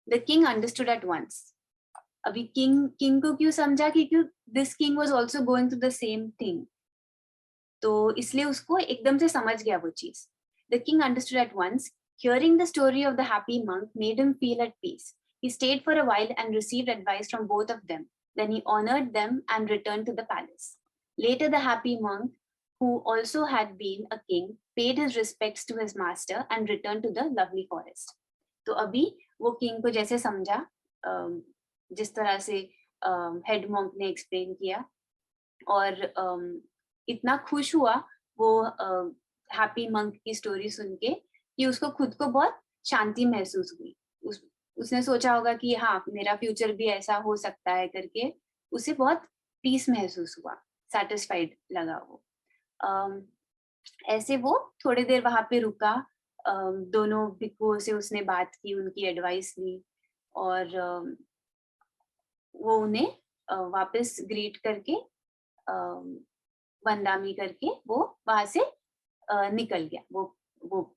The king understood at once. अभी किंग को क्यों समझा, क्योंकि this king was also going through the same thing, तो इसलिए उसको एकदम से समझ गया वो चीज. The king understood at once. Hearing the story of the happy monk made him feel at peace. He stayed for a while and received advice from both of them. Then he honored them and returned to the palace. Later, the happy monk, who also had been a king, paid his respects to his master and returned to the lovely forest. तो अभी वो king को जैसे समझा, जिस तरह से head monk ने एक्सप्लेन किया, और इतना खुश हुआ वो हैप्पी मंक की स्टोरी सुन के कि उसको खुद को बहुत शांति महसूस हुई. उसने सोचा होगा कि हाँ मेरा फ्यूचर भी ऐसा हो सकता है करके उसे बहुत पीस महसूस हुआ, सेटिस्फाइड लगा वो। ऐसे वो थोड़ी देर वहां पे रुका, दोनों भिक्षुओं से उसने बात की, उनकी एडवाइस ली और वो उन्हें वापस ग्रीट करके वंदामी करके वो वहां से निकल गया, वो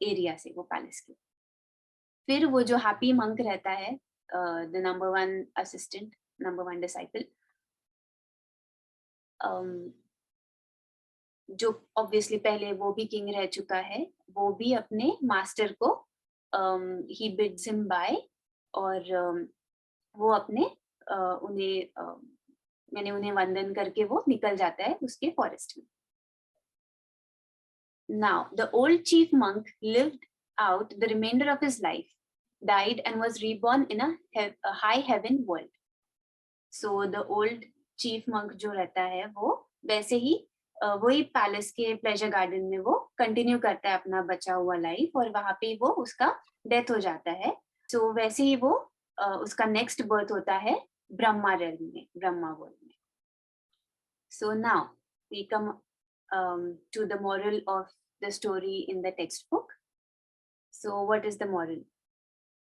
एरिया से, वो पैलेस के। फिर वो जो हैप्पी मंक रहता है, the number 1 assistant, number 1 disciple, जो ऑब्वियसली पहले वो भी किंग रह चुका है, वो भी अपने मास्टर को ही बिड्स हिम बाय, और वो अपने उन्हें वंदन करके वो निकल जाता है उसके फॉरेस्ट में। Now, the old chief monk lived out the remainder of his life, died and was reborn in a high heaven world. So the old chief monk जो रहता है वो वैसे ही वही पैलेस के प्लेजर गार्डन में वो कंटिन्यू करता है अपना बचा हुआ लाइफ, और वहां पे वो उसका डेथ हो जाता है। सो वैसे ही वो उसका नेक्स्ट बर्थ होता है ब्रह्मा रेल्म में, ब्रह्मा वर्ल्ड में। So now we come to the moral of the story in the textbook. So what is the moral?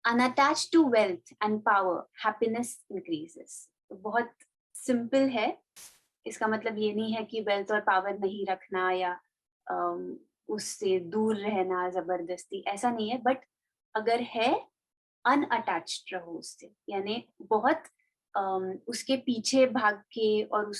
Unattached to wealth and power, happiness increases. बहुत सिंपल है, इसका मतलब ये नहीं है कि वेल्थ और पावर नहीं रखना या उससे दूर रहना जबरदस्ती, ऐसा नहीं है। बट अगर है, अनअटैच्ड रहो उससे, यानी बहुत उसके पीछे भाग के और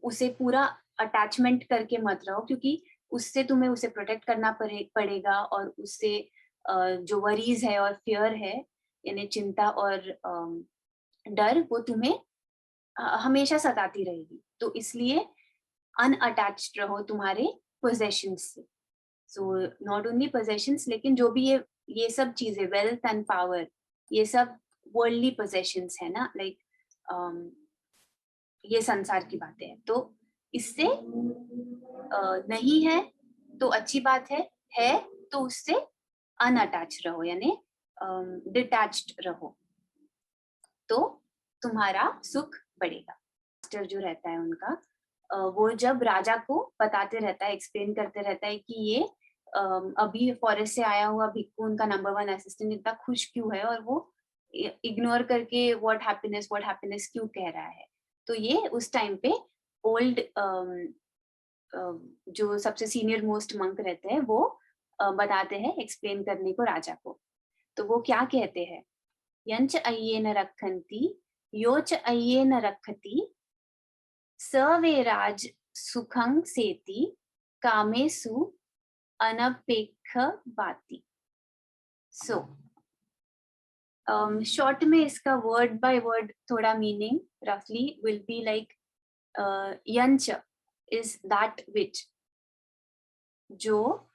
उसे पूरा अटैचमेंट करके मत रहो, क्योंकि उससे तुम्हें उसे प्रोटेक्ट करना पड़ेगा, और उससे जो वरीज है और फियर है, यानी चिंता और डर, वो तुम्हें हमेशा सताती रहेगी। तो इसलिए अनअटैच्ड रहो तुम्हारे पोजेशंस से। सो नॉट ओनली पोजेशंस, लेकिन जो भी ये सब चीजें, वेल्थ एंड पावर, ये सब वर्ल्डली पोजेशंस है ना, लाइक ये संसार की बातें हैं। तो इससे नहीं है तो अच्छी बात है तो उससे अनअटैच रहो, यानी डिटैच्ड रहो, तो तुम्हारा सुख बढ़ेगा। मास्टर जो रहता है उनका, वो जब राजा को बताते रहता है, एक्सप्लेन करते रहता है कि ये अभी फॉरेस्ट से आया हुआ भिक्खू, उनका नंबर 1 असिस्टेंट, इतना खुश क्यों है, और वो इग्नोर करके व्हाट हैप्पीनेस क्यों कह रहा है। तो ये उस टाइम पे ओल्ड जो सबसे सीनियर मोस्ट मंक रहते हैं वो बताते हैं, एक्सप्लेन करने को राजा को। तो वो क्या कहते हैं? यंच अय्ये न रखन्ति योच अय्ये न रखति स वे राज सुखं सेति कामेसु अनपेक्ष बाती। सो शॉर्ट में इसका वर्ड बाय वर्ड थोड़ा मीनिंग रफली विल बी लाइक, यंच is that which, जो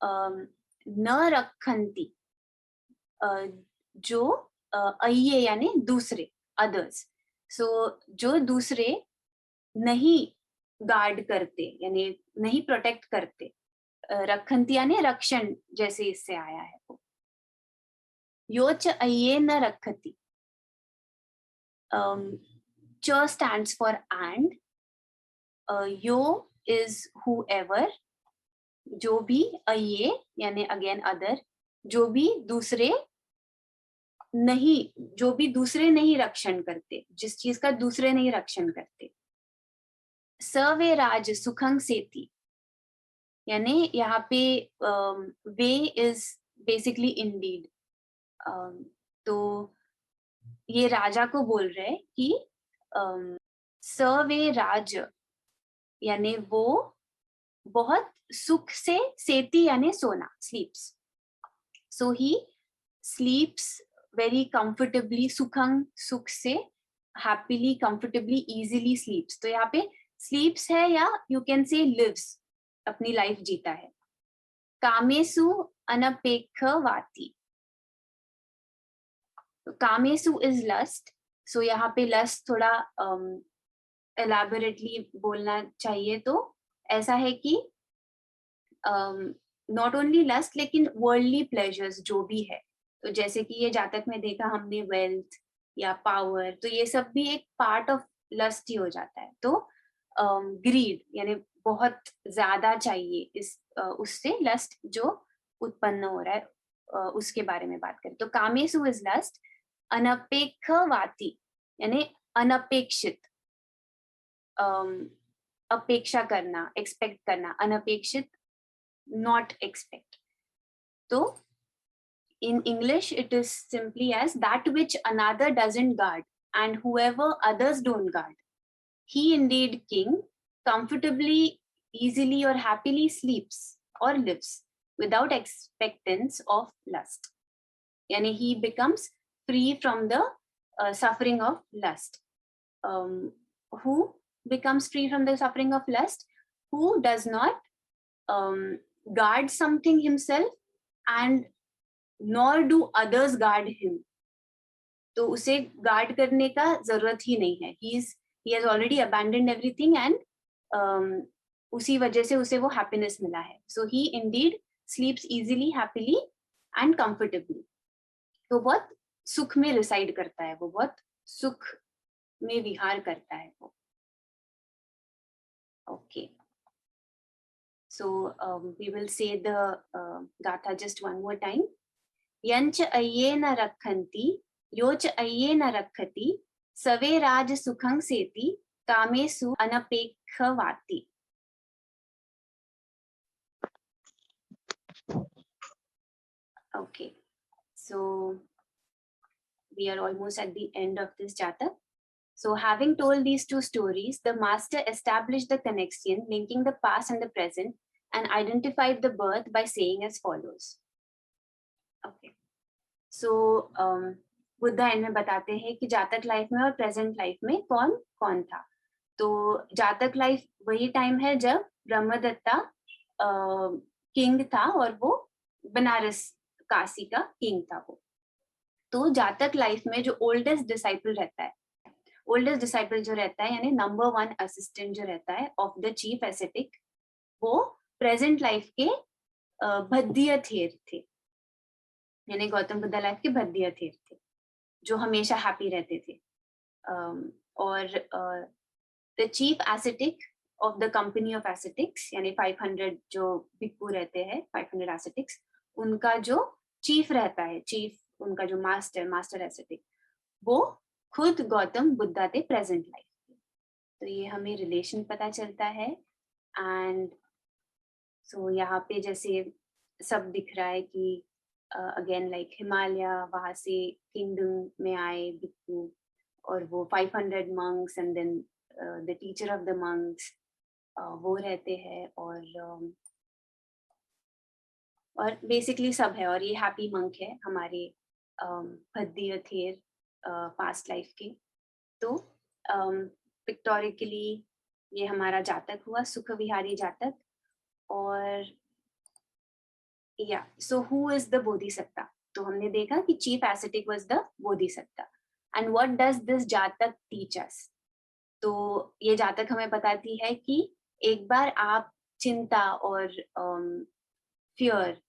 न रखन्ति, जो अय्ये यानी दूसरे, अदर्स, सो जो दूसरे नहीं गार्ड करते, यानी नहीं प्रोटेक्ट करते, रखन्ति यानी रक्षण, जैसे इससे आया है वो। योच अय्ये न रखति, च stands for and, yo is whoever, जो भी, अय्ये यानी अगेन अदर, जो भी दूसरे नहीं रक्षण करते, जिस चीज का दूसरे नहीं रक्षण करते। स वे राज सुखं सेति, यानी यहाँ पे वे इज बेसिकली इंडीड, तो ये राजा को बोल रहे हैं कि स वे राज यानी वो बहुत सुख से, सेती यानी सोना, स्लीप्स, सो ही स्लीप्स वेरी कंफर्टेबली, सुखंग सुख से, हैप्पीली, कंफर्टेबली, इजीली स्लीप्स। तो यहाँ पे स्लीप्स है, या यू कैन से लिव्स, अपनी लाइफ जीता है। कामेसु अनपेक्ष वाती, कामेसु इज लस्ट, सो यहाँ पे लस्ट थोड़ा एलैबोरेटली बोलना चाहिए, तो ऐसा है कि नॉट ओनली लस्ट लेकिन वर्ल्डली प्लेजर्स जो भी है, तो जैसे कि ये जातक में देखा हमने वेल्थ या पावर, तो ये सब भी एक पार्ट ऑफ लस्ट ही हो जाता है। तो ग्रीड यानी बहुत ज्यादा चाहिए, इस उससे लस्ट जो उत्पन्न हो रहा है उसके बारे में बात करें तो कामेसु इज लस्ट अनपेक्षवाती यानी अनपेक्षित, अपेक्षा करना, एक्सपेक्ट करना, अनपेक्षित not expect. So in English it is simply as that which another doesn't guard and whoever others don't guard. He indeed king comfortably, easily or happily sleeps or lives without expectance of lust. Yani he becomes free from the suffering of lust. Who becomes free from the suffering of lust? Who does not guard something himself and nor do others guard him. तो उसे guard करने का जरूरत ही नहीं है, he has already abandoned everything and उसी वजह से उसे वो happiness मिला है. So he indeed sleeps easily, happily and comfortably. तो बहुत सुख में reside करता है वो, बहुत सुख में विहार करता है वो. Okay. So we will say the gatha just one more time. यंच अय्येन रक्षन्ति योच अय्येन रक्षति सवे राज सुखं सेति कामेषु अनपेक्षवाति. Okay, so we are almost at the end of this jataka. So having told these two stories, the master established the connection linking the past and the present and identified the birth by saying as follows. Okay. So Buddha and में बताते हैं कि जातक life में और present life में कौन कौन था. तो जातक लाइफ वही टाइम है जब ब्रह्मदत्ता किंग था और वो बनारस काशी का किंग था वो. तो जातक लाइफ में जो ओल्डेस्ट डिसाइपल रहता है, ओल्डेस्ट डिसाइपल जो रहता है यानी नंबर 1 असिस्टेंट जो रहता है ऑफ द चीफ एसेटिक, वो प्रेजेंट लाइफ के भद्दिय थेर थे, यानी गौतम बुद्धा लाइफ के भद्दिय थेर थे जो हमेशा हैप्पी रहते थे. और the chief ascetic of the company of ascetics यानी 500 जो भिक्खु रहते हैं, 500 एसेटिक्स, उनका जो चीफ रहता है, चीफ उनका जो मास्टर एसेटिक, वो खुद गौतम बुद्धा थे प्रेजेंट लाइफ में. तो ये हमें रिलेशन पता चलता है. एंड सो यहाँ पे जैसे सब दिख रहा है कि अगेन लाइक हिमालय, वहां से किंगडम में आए भिक्खु और वो 500 monks and then the teacher of the monks वो रहते हैं और बेसिकली सब है. और ये हैप्पी मंक है हमारे भद्दिय थेर पास्ट लाइफ के. तो पिक्टोरिकली ये हमारा जातक हुआ, सुख विहारी जातक. और या so who is the Bodhisatta? तो हमने देखा कि chief ascetic was the Bodhisatta. And what does this Jataka teach us? तो ये जातक हमें बताती है कि एक बार आप चिंता और फियर,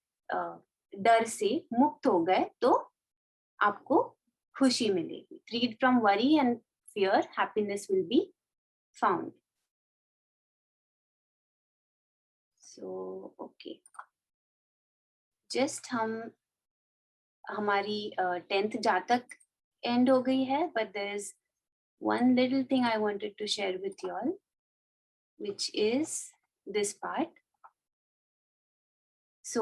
डर से मुक्त हो गए तो आपको खुशी मिलेगी. Freed from worry and fear, happiness will be found. So okay, just हमारी 10th जातक end हो गई है, but there is one little thing I wanted to share with you all, which is this part. So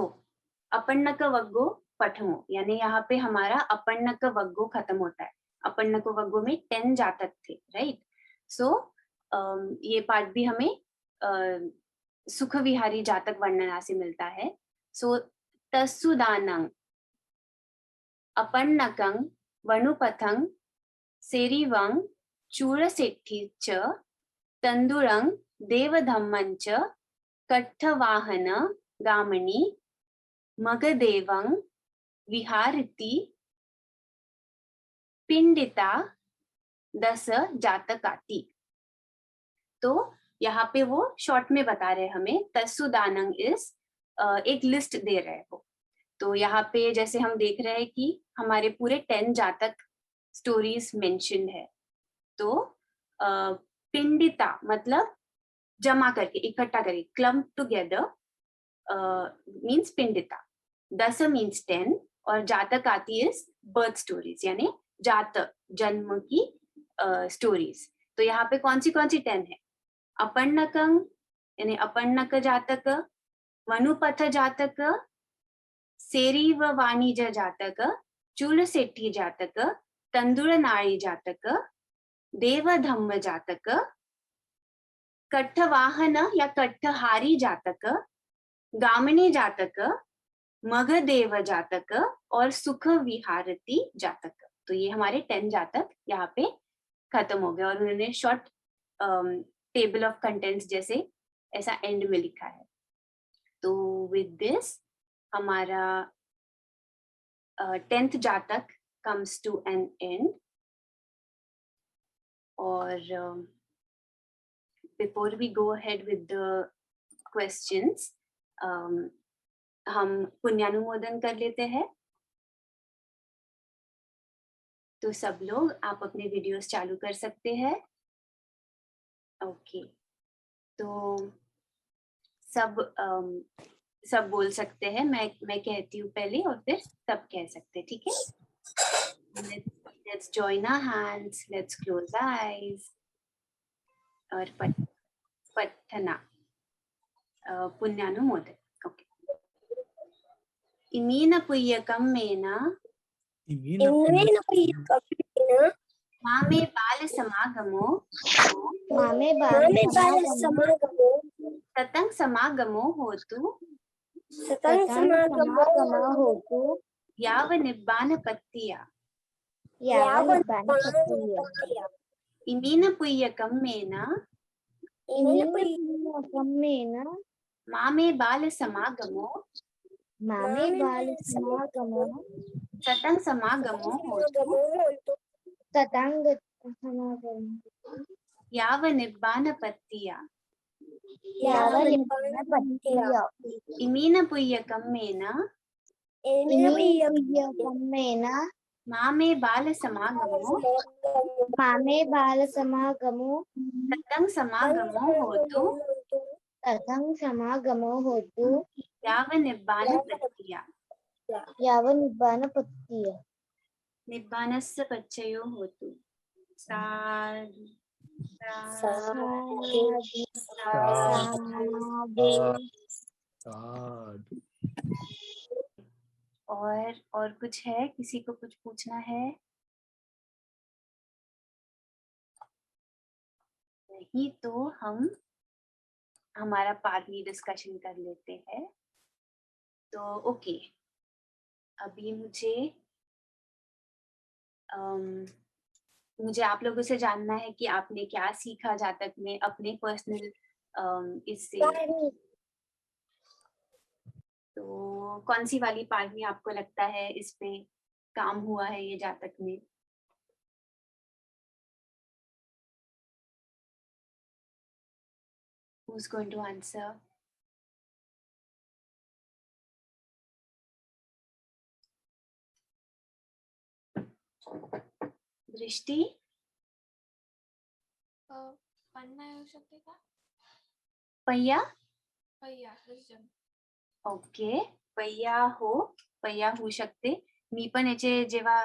अपन्नक Vagga पठमो, यानी यहाँ पे हमारा अपन्नक वग्गो खत्म होता है. अपन्नक वग्गो में 10 जातक थे, राइट? सो ये पार्ट भी हमें सुख विहारी जातक वर्णना से मिलता है. सो तस्सुदानं अपन्नकं वनुपथं सेरिवं चूरसेट्ठी च तंदुरं देवधम्मं च कट्ठवाहन गामनी मगदेवं विहारिति पिंडिता दस जातकाति. तो यहाँ पे वो शॉर्ट में बता रहे हमें तस्सुदानं इज एक लिस्ट दे रहे हो। तो यहाँ पे जैसे हम देख रहे हैं कि हमारे पूरे 10 जातक स्टोरीज मेंशन है। तो पिंडिता मतलब जमा करके, इकट्ठा करके, क्लम्प टुगेदर मीन्स पिंडिता। दस मीन्स 10 और जातक आती है बर्थ स्टोरीज, यानी जातक जन्म की स्टोरीज। तो यहाँ पे कौन सी 10 है? अपर्णकं यानी अपर्णक जातक, वनुपथ जातक, सेरीव वाणिज्य जातक, चूलसेट्टी जातक, तंदुरनाड़ी जातक, देवधम्म जातक, कट्ठवाहन या कट्ठहारी जातक, गामिनी जातक, मगधेव जातक और सुख विहारती जातक। तो ये हमारे 10 जातक यहाँ पे खत्म हो गए और उन्होंने शॉर्ट टेबल ऑफ कंटेंट्स जैसे ऐसा एंड में लिखा है। तो विद दिस हमारा 10th जातक comes to an end। और before we go ahead with the questions, हम पुण्यानुमोदन कर लेते हैं। तो सब लोग आप अपने वीडियोस चालू कर सकते हैं। ओके, तो सब बोल सकते हैं। मैं कहती हूँ पहले और फिर सब कह सकते हैं, ठीक है? Let's join our hands, let's close our eyes और पठना पुण्यानुमोदन। ओके। इमीन पुय्यकम मेना मामे बाल समागमो ततं समागमो होतु याव निब्बान पत्तिया। इमीन पुय्यकम मेना मामे बाल समागमो ततं समागमो होतु याव निब्बान पत्तिया। इमीन पुय्यकम मेना मामे बाल समागमो ततं समागमो होतु याव निब्बान पत्तिया। निब्बानस्य पच्चयो होतु। साधु और कुछ है? किसी को कुछ पूछना है? नहीं तो हम हमारा पार्टली डिस्कशन कर लेते हैं। तो ओके, अभी मुझे आप लोगों से जानना है कि आपने क्या सीखा जातक में, अपने पर्सनल इससे। तो कौन सी वाली पार्ट में आपको लगता है इस पे काम हुआ है ये जातक में? Who's going to answer? दृष्टि? पन्ना येऊ शकते का? पय्या? पय्या wisdom. ओके, पय्या होऊ शकते। मी पण याचे जेव्हा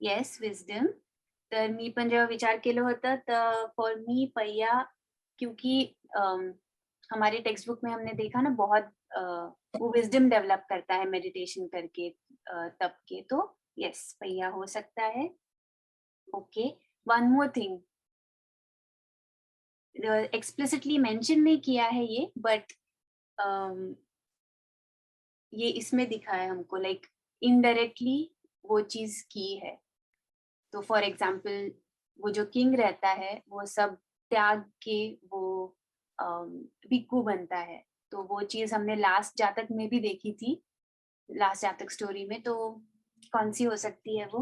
येस विजडम, तर मी पण जेव्हा विचार केलं होतं तर फॉर मी पय्या, क्योंकि हमारे टेक्स्ट बुक में हमने देखा ना बहुत वो विजडम डेवलप करता है मेडिटेशन करके तब के। तो यस, पय्या हो सकता है। Okay, one more thing, explicitly mention नहीं किया है ये, बट ये इसमें दिखा है हमको, लाइक इनडायरेक्टली वो चीज की है। तो फॉर एग्जाम्पल वो जो किंग रहता है वो सब त्याग के वो भिक्खु बनता है। तो वो चीज हमने लास्ट जातक में भी देखी थी, लास्ट जातक स्टोरी में। तो कौन सी हो सकती है वो?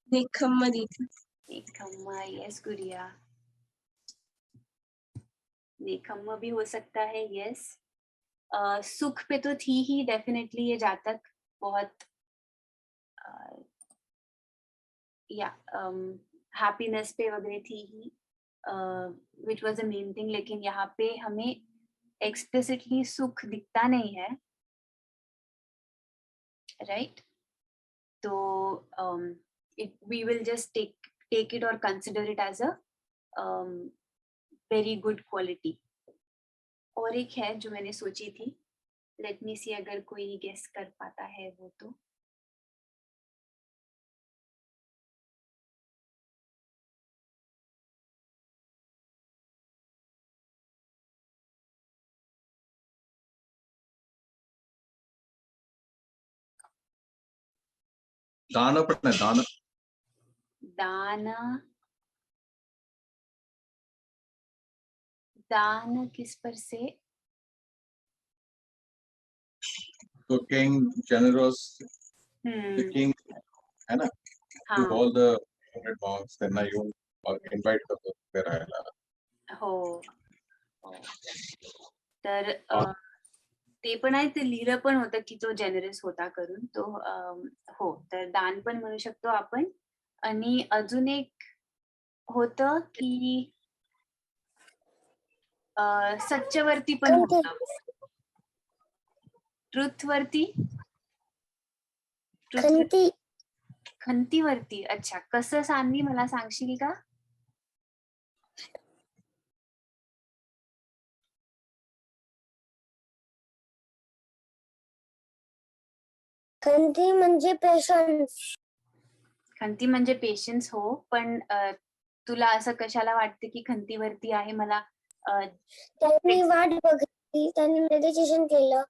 नेकम्मा दी थी। नेकम्मा, यस गुड़िया। निकम्मा भी हो सकता है, यस। सुख पे तो थी ही डेफिनेटली ये जातक, बहुत या हैप्पीनेस पे वगैरह थी ही, which was the main thing. लेकिन यहाँ पे हमें एक्सप्लिसिटली सुख दिखता नहीं है, राइट? तो we will just take it or consider it as a very good quality. और एक है जो मैंने सोची थी, लेट मी सी अगर कोई गेस कर पाता है वो तो। दान पण आहे, दान. दान, दान किस पर से? तो किंग generous, the king है ना, to हाँ, all the 100 monks त्यांना येऊन invite करतो ते राहायला. हो हो. तर ते पण आहे, ते लिहिलं पण होतं की तो जेनरस होता करून तो. हो, तर दान पण म्हणू शकतो आपण. आणि अजून एक होतं की सत्यवरती पण होतं. ट्रुथवरती, खंती. खंतीवरती. अच्छा, कसं सान्वी मला सांगशील का? खंती म्हणजे पेशन्स. खंती म्हणजे पेशन्स, हो. पण तुला असं कशाला वाटतं की खंतीवरती आहे? मला त्यांनी वाट बघितली, त्यांनी मेडिटेशन केलं,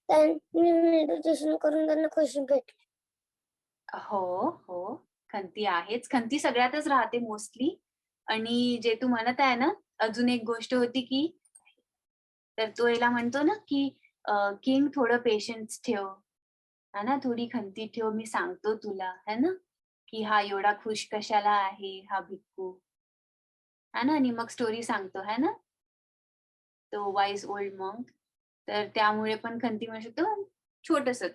त्यांनी मेडिटेशन करून त्यांना खुशी भेटली. हो हो, खंती आहेच. खंती सगळ्यातच राहते मोस्टली. आणि जे तू म्हणत आहे ना, अजून एक गोष्ट होती की, तर तो याला म्हणतो ना की किंग थोडं पेशन्स ठेव, है ना, थोडी खंती ठेव, मी सांगतो तुला, है ना, की हा एवढा खुश कशाला आहे हा भिक्खू, है ना, आणि मग स्टोरी सांगतो, है ना, तो वाईज ओल्ड मॉन्क. तर त्यामुळे पण खंती म्हणू शकतो.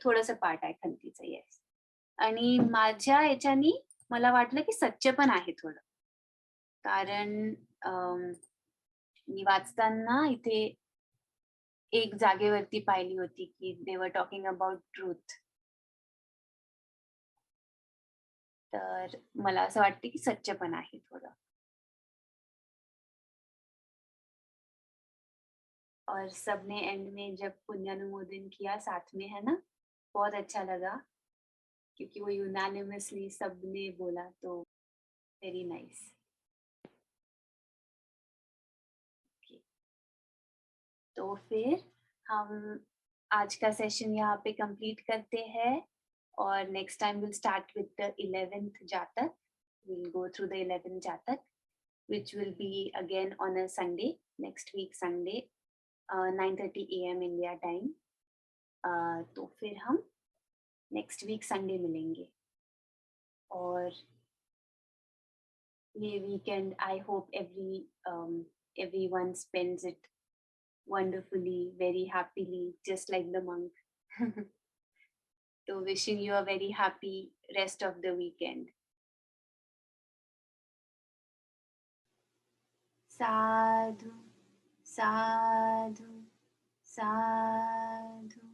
थोडस पार्ट आहे खंतीचं, येस. आणि माझ्या याच्यानी मला वाटलं की सच्च पण आहे थोडं, कारण मी वाचताना इथे एक जागेवरती पाहिली होती की दे वर टॉकिंग अबाउट ट्रूथ. तर मला असं वाटतं की सच्च पण आहे थोडं. और सबने एंड में जब पुण्यानुमोदन किया साथ में, है ना, बहुत अच्छा लगा क्योंकि वो यूनानिमसली सबने बोला, तो वेरी नाइस. तो फिर हम आज का सेशन यहाँ पे कंप्लीट करते हैं, और next time will start with the 11th जातक. We'll go through the 11th जातक, which will be again on a Sunday, next week Sunday, 9:30 AM India time. तो फिर हम नेक्स्ट वीक संडे मिलेंगे. और ये weekend I hope everyone spends it wonderfully, very happily, just like the monk. So wishing you a very happy rest of the weekend. Sadhu, sadhu, sadhu.